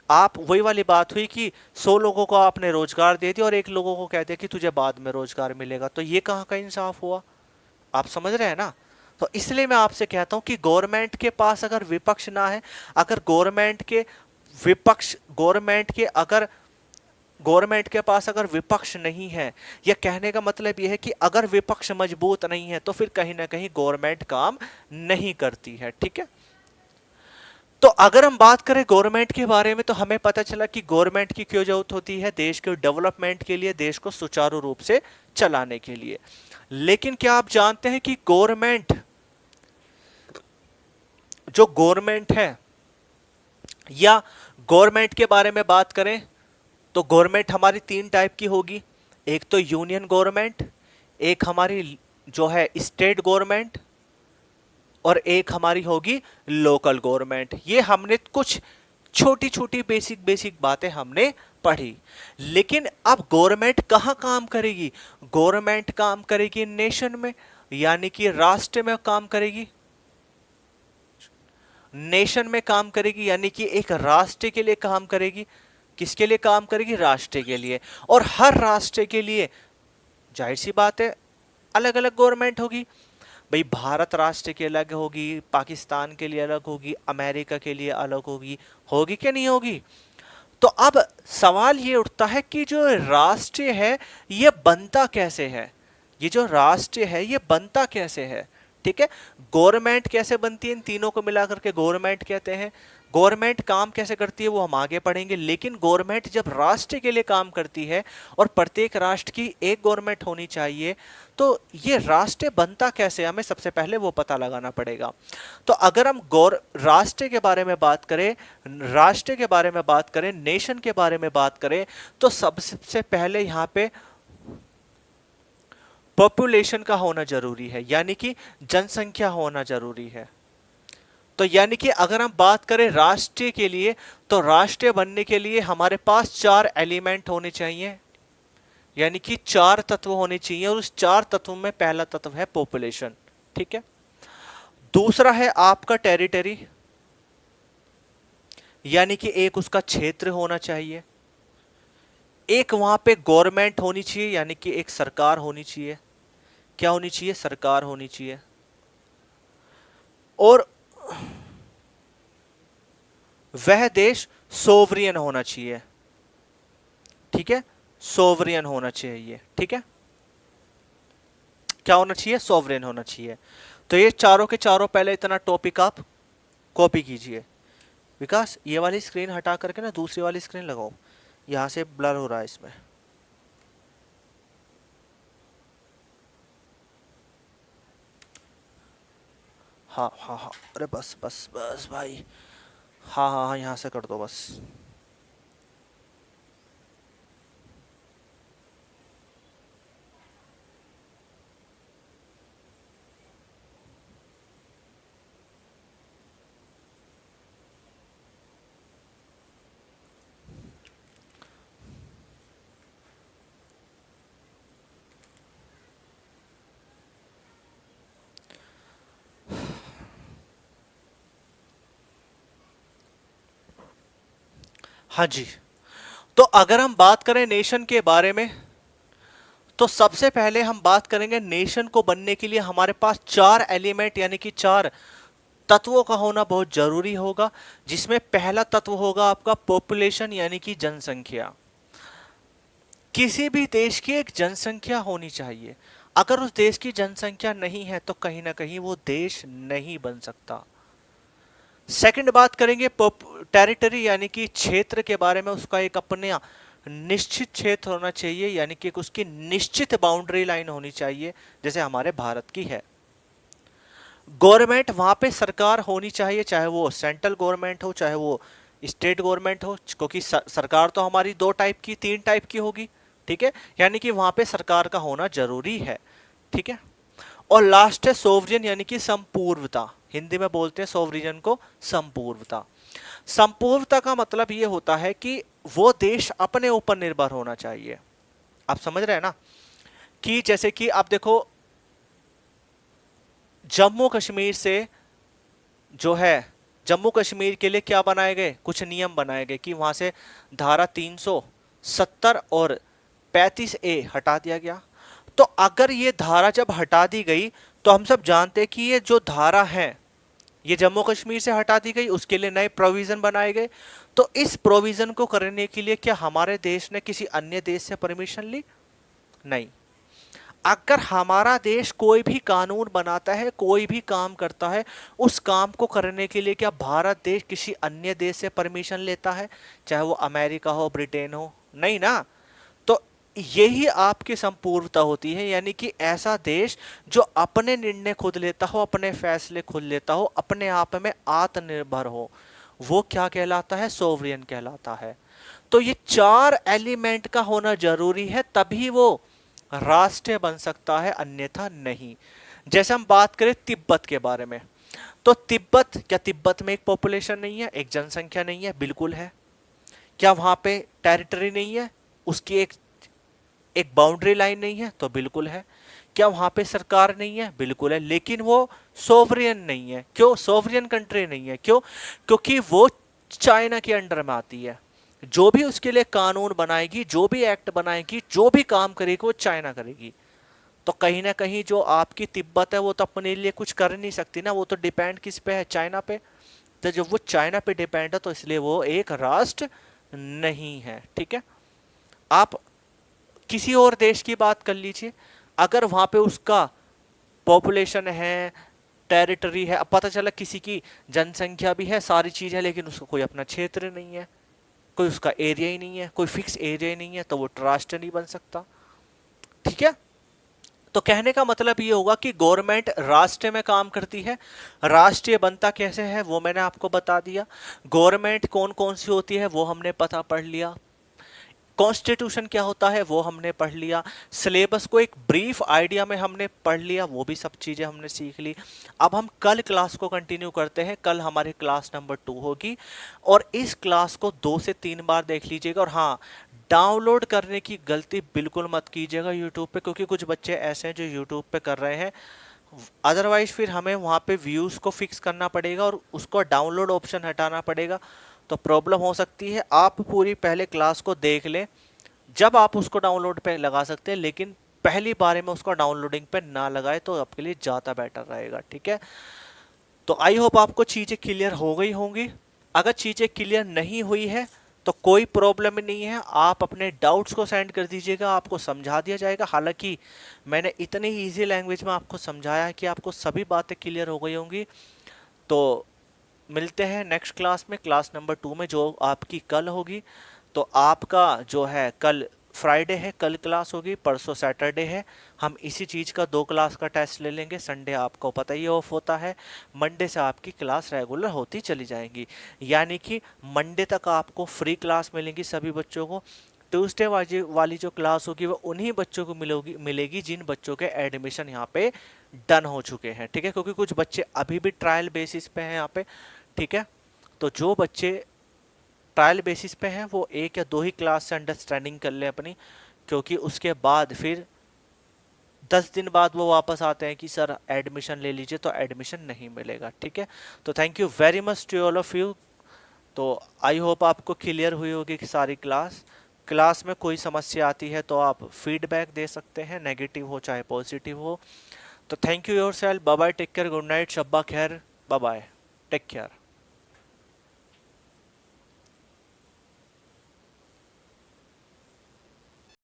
आप, वही वाली बात हुई कि 100 लोगों को आपने रोजगार दे दिया और एक लोगों को कह दिया कि तुझे बाद में रोजगार मिलेगा, तो ये कहाँ का इंसाफ हुआ? आप समझ रहे हैं ना। तो इसलिए मैं आपसे कहता हूं कि गवर्नमेंट के पास अगर विपक्ष ना है, अगर गवर्नमेंट के पास अगर विपक्ष नहीं है, या कहने का मतलब यह है कि अगर विपक्ष मजबूत नहीं है, तो फिर कहीं ना कहीं गवर्नमेंट काम नहीं करती है। ठीक है, तो अगर हम बात करें गवर्नमेंट के बारे में, तो हमें पता चला कि गवर्नमेंट की क्यों जरूरत होती है, देश के डेवलपमेंट के लिए, देश को सुचारू रूप से चलाने के लिए। लेकिन क्या आप जानते हैं कि गवर्नमेंट है, या गवर्नमेंट के बारे में बात करें तो गवर्नमेंट हमारी 3 टाइप की होगी। एक तो यूनियन गवर्नमेंट, एक हमारी जो है स्टेट गवर्नमेंट, और एक हमारी होगी लोकल गवर्नमेंट। ये हमने कुछ छोटी छोटी बेसिक बेसिक बातें हमने पढ़ी। लेकिन अब गवर्नमेंट कहाँ काम करेगी? गवर्नमेंट काम करेगी नेशन में, यानी कि राष्ट्र में काम करेगी। नेशन में काम करेगी, यानी कि एक राष्ट्र के लिए काम करेगी। किसके लिए काम करेगी? राष्ट्र के लिए। और हर राष्ट्र के लिए जाहिर सी बात है अलग अलग गवर्नमेंट होगी। भाई, भारत राष्ट्र के अलग होगी, पाकिस्तान के लिए अलग होगी, अमेरिका के लिए अलग होगी। होगी क्या नहीं होगी? तो अब सवाल ये उठता है कि जो राष्ट्र है ये बनता कैसे है? ये जो राष्ट्र है ये बनता कैसे है? ठीक है, गवर्नमेंट कैसे बनती है, इन तीनों को मिलाकर के गवर्नमेंट कहते हैं। गवर्नमेंट काम कैसे करती है वो हम आगे पढ़ेंगे। लेकिन गवर्नमेंट जब राष्ट्र के लिए काम करती है, और प्रत्येक राष्ट्र की एक गवर्नमेंट होनी चाहिए, तो ये राष्ट्र बनता कैसे, हमें सबसे पहले वो पता लगाना पड़ेगा। तो अगर हम राष्ट्र के बारे में बात करें, नेशन के बारे में बात करें, तो सबसे पहले यहां पे पॉपुलेशन का होना जरूरी है, यानी कि जनसंख्या होना जरूरी है। तो यानी कि अगर हम बात करें राष्ट्र के लिए, तो राष्ट्र बनने के लिए हमारे पास 4 एलिमेंट होने चाहिए, यानी कि 4 तत्व होने चाहिए। और उस 4 तत्वों में पहला तत्व है पॉपुलेशन। ठीक है, दूसरा है आपका टेरिटरी, यानी कि एक उसका क्षेत्र होना चाहिए। एक वहां पे गवर्नमेंट होनी चाहिए, यानी कि एक सरकार होनी चाहिए। क्या होनी चाहिए? सरकार होनी चाहिए। और वह देश सोवरियन होना चाहिए। ठीक है, सोवरियन होना चाहिए। ठीक है, क्या होना चाहिए? सोवरियन होना चाहिए। तो ये चारों के चारों पहले इतना टॉपिक आप कॉपी कीजिए। विकास, ये वाली स्क्रीन हटा करके ना दूसरी वाली स्क्रीन लगाओ, यहां से ब्लर हो रहा है इसमें। हाँ हाँ हाँ, अरे बस बस बस भाई, हाँ हाँ हाँ, यहाँ से कर दो बस। हाँ जी, तो अगर हम बात करें नेशन के बारे में, तो सबसे पहले हम बात करेंगे नेशन को बनने के लिए हमारे पास 4 एलिमेंट, यानी कि 4 तत्वों का होना बहुत जरूरी होगा। जिसमें पहला तत्व होगा आपका पॉपुलेशन, यानी कि जनसंख्या। किसी भी देश की एक जनसंख्या होनी चाहिए। अगर उस देश की जनसंख्या नहीं है, तो कहीं ना कहीं वो देश नहीं बन सकता। सेकंड बात करेंगे टेरिटरी, यानी कि क्षेत्र के बारे में। उसका एक अपने निश्चित क्षेत्र होना चाहिए, यानी कि उसकी निश्चित बाउंड्री लाइन होनी चाहिए, जैसे हमारे भारत की है। गवर्नमेंट, वहां पे सरकार होनी चाहिए, चाहे वो सेंट्रल गवर्नमेंट हो, चाहे वो स्टेट गवर्नमेंट हो, क्योंकि सरकार तो हमारी दो टाइप की, तीन टाइप की होगी, ठीक है, यानी कि वहां पे सरकार का होना जरूरी है, ठीक है। और लास्ट है सोवरियन, यानी कि संपूर्णता, हिंदी में बोलते हैं सोवरियन को संपूर्णता। संपूर्णता का मतलब ये होता है कि वो देश अपने ऊपर निर्भर होना चाहिए। आप समझ रहे हैं ना, कि जैसे कि आप देखो जम्मू कश्मीर से जो है, जम्मू कश्मीर के लिए क्या बनाए गए, कुछ नियम बनाए गए कि वहां से धारा 370 और 35A हटा दिया गया। तो अगर ये धारा जब हटा दी गई, तो हम सब जानते हैं कि ये जो धारा है ये जम्मू कश्मीर से हटा दी गई, उसके लिए नए प्रोविजन बनाए गए। तो इस प्रोविजन को करने के लिए क्या हमारे देश ने किसी अन्य देश से परमिशन ली? नहीं। अगर हमारा देश कोई भी कानून बनाता है, कोई भी काम करता है, उस काम को करने के लिए क्या भारत देश किसी अन्य देश से परमिशन लेता है, चाहे वो अमेरिका हो, ब्रिटेन हो? नहीं ना। तो यही आपकी संपूर्णता होती है, यानी कि ऐसा देश जो अपने निर्णय खुद लेता हो, अपने फैसले खुद लेता हो, अपने आप में आत्मनिर्भर हो, वो क्या कहलाता है? सोवरियन कहलाता है। तो ये चार एलिमेंट का होना जरूरी है, तभी वो राष्ट्र बन सकता है, अन्यथा नहीं। जैसे हम बात करें तिब्बत के बारे में, तो तिब्बत, क्या तिब्बत में एक पॉपुलेशन नहीं है, एक जनसंख्या नहीं है? बिल्कुल है। क्या वहां पे टेरिटरी नहीं है, उसकी एक एक बाउंड्री लाइन नहीं है? तो बिल्कुल है। क्या वहां पे सरकार नहीं है? बिल्कुल है। लेकिन वो सोवरियन नहीं है। क्यों सोवरियन कंट्री नहीं है? क्यों? क्योंकि वो चाइना के अंडर में आती है। जो भी उसके लिए कानून बनाएगी, जो भी एक्ट बनाएगी, जो भी काम करेगी, वो चाइना करेगी। तो कहीं ना कहीं जो आपकी तिब्बत है वो तो अपने लिए कुछ कर नहीं सकती ना, वो तो डिपेंड किस पे है? चाइना पे। तो जब वो चाइना पे डिपेंड है, तो इसलिए वो एक राष्ट्र नहीं है, ठीक है। आप किसी और देश की बात कर लीजिए, अगर वहां पे उसका पॉपुलेशन है, टेरिटरी है, अब पता चला किसी की जनसंख्या भी है, सारी चीज है, लेकिन उसका कोई अपना क्षेत्र नहीं है, कोई उसका एरिया ही नहीं है, कोई फिक्स एरिया ही नहीं है, तो वो राष्ट्र नहीं बन सकता, ठीक है। तो कहने का मतलब ये होगा कि गवर्नमेंट राष्ट्र में काम करती है। राष्ट्रीय बनता कैसे है वो मैंने आपको बता दिया। गवर्नमेंट कौन कौन सी होती है वो हमने पता पढ़ लिया। कॉन्स्टिट्यूशन क्या होता है वो हमने पढ़ लिया। सिलेबस को एक ब्रीफ आइडिया में हमने पढ़ लिया, वो भी सब चीजें हमने सीख ली। अब हम कल क्लास को कंटिन्यू करते हैं। कल हमारी क्लास नंबर 2 होगी, और इस क्लास को 2 से 3 बार देख लीजिएगा। और हाँ, डाउनलोड करने की गलती बिल्कुल मत कीजिएगा यूट्यूब पे, क्योंकि कुछ बच्चे ऐसे हैं जो यूट्यूब पे कर रहे हैं। अदरवाइज फिर हमें वहाँ पे व्यूज़ को फिक्स करना पड़ेगा और उसको डाउनलोड ऑप्शन हटाना पड़ेगा, तो प्रॉब्लम हो सकती है। आप पूरी पहले क्लास को देख लें, जब आप उसको डाउनलोड पे लगा सकते हैं, लेकिन पहली बारे में उसको डाउनलोडिंग पे ना लगाए तो आपके लिए ज़्यादा बेटर रहेगा, ठीक है। तो आई होप आपको चीज़ें क्लियर हो गई होंगी। अगर चीज़ें क्लियर नहीं हुई है तो कोई प्रॉब्लम नहीं है, आप अपने डाउट्स को सेंड कर दीजिएगा, आपको समझा दिया जाएगा। हालांकि मैंने इतनी इजी लैंग्वेज में आपको समझाया है कि आपको सभी बातें क्लियर हो गई होंगी। तो मिलते हैं नेक्स्ट क्लास में, क्लास नंबर 2 में, जो आपकी कल होगी। तो आपका जो है कल फ्राइडे है, कल क्लास होगी, परसों सैटरडे है। हम इसी चीज़ का 2 क्लास का टेस्ट ले लेंगे। संडे आपको पता ही ऑफ होता है। मंडे से आपकी क्लास रेगुलर होती चली जाएंगी, यानी कि मंडे तक आपको फ्री क्लास मिलेंगी सभी बच्चों को। ट्यूसडे वाली जो क्लास होगी वो उन्हीं बच्चों को मिलेगी जिन बच्चों के एडमिशन यहाँ पे डन हो चुके हैं, ठीक है, क्योंकि कुछ बच्चे अभी भी ट्रायल बेसिस पे हैं यहाँ पे, ठीक है। तो जो बच्चे ट्रायल बेसिस पे हैं वो 1 या 2 ही क्लास से अंडरस्टैंडिंग कर ले अपनी, क्योंकि उसके बाद फिर 10 दिन बाद वो वापस आते हैं कि सर एडमिशन ले लीजिए, तो एडमिशन नहीं मिलेगा, ठीक है। तो thank you very much to all of you. तो आई होप आपको क्लियर हुई होगी कि सारी क्लास में कोई समस्या आती है तो आप फीडबैक दे सकते हैं, नेगेटिव हो चाहे पॉजिटिव हो। तो thank you yourself, bye bye, take care, good night, शब्बा खैर, बाय बाय, टेक केयर।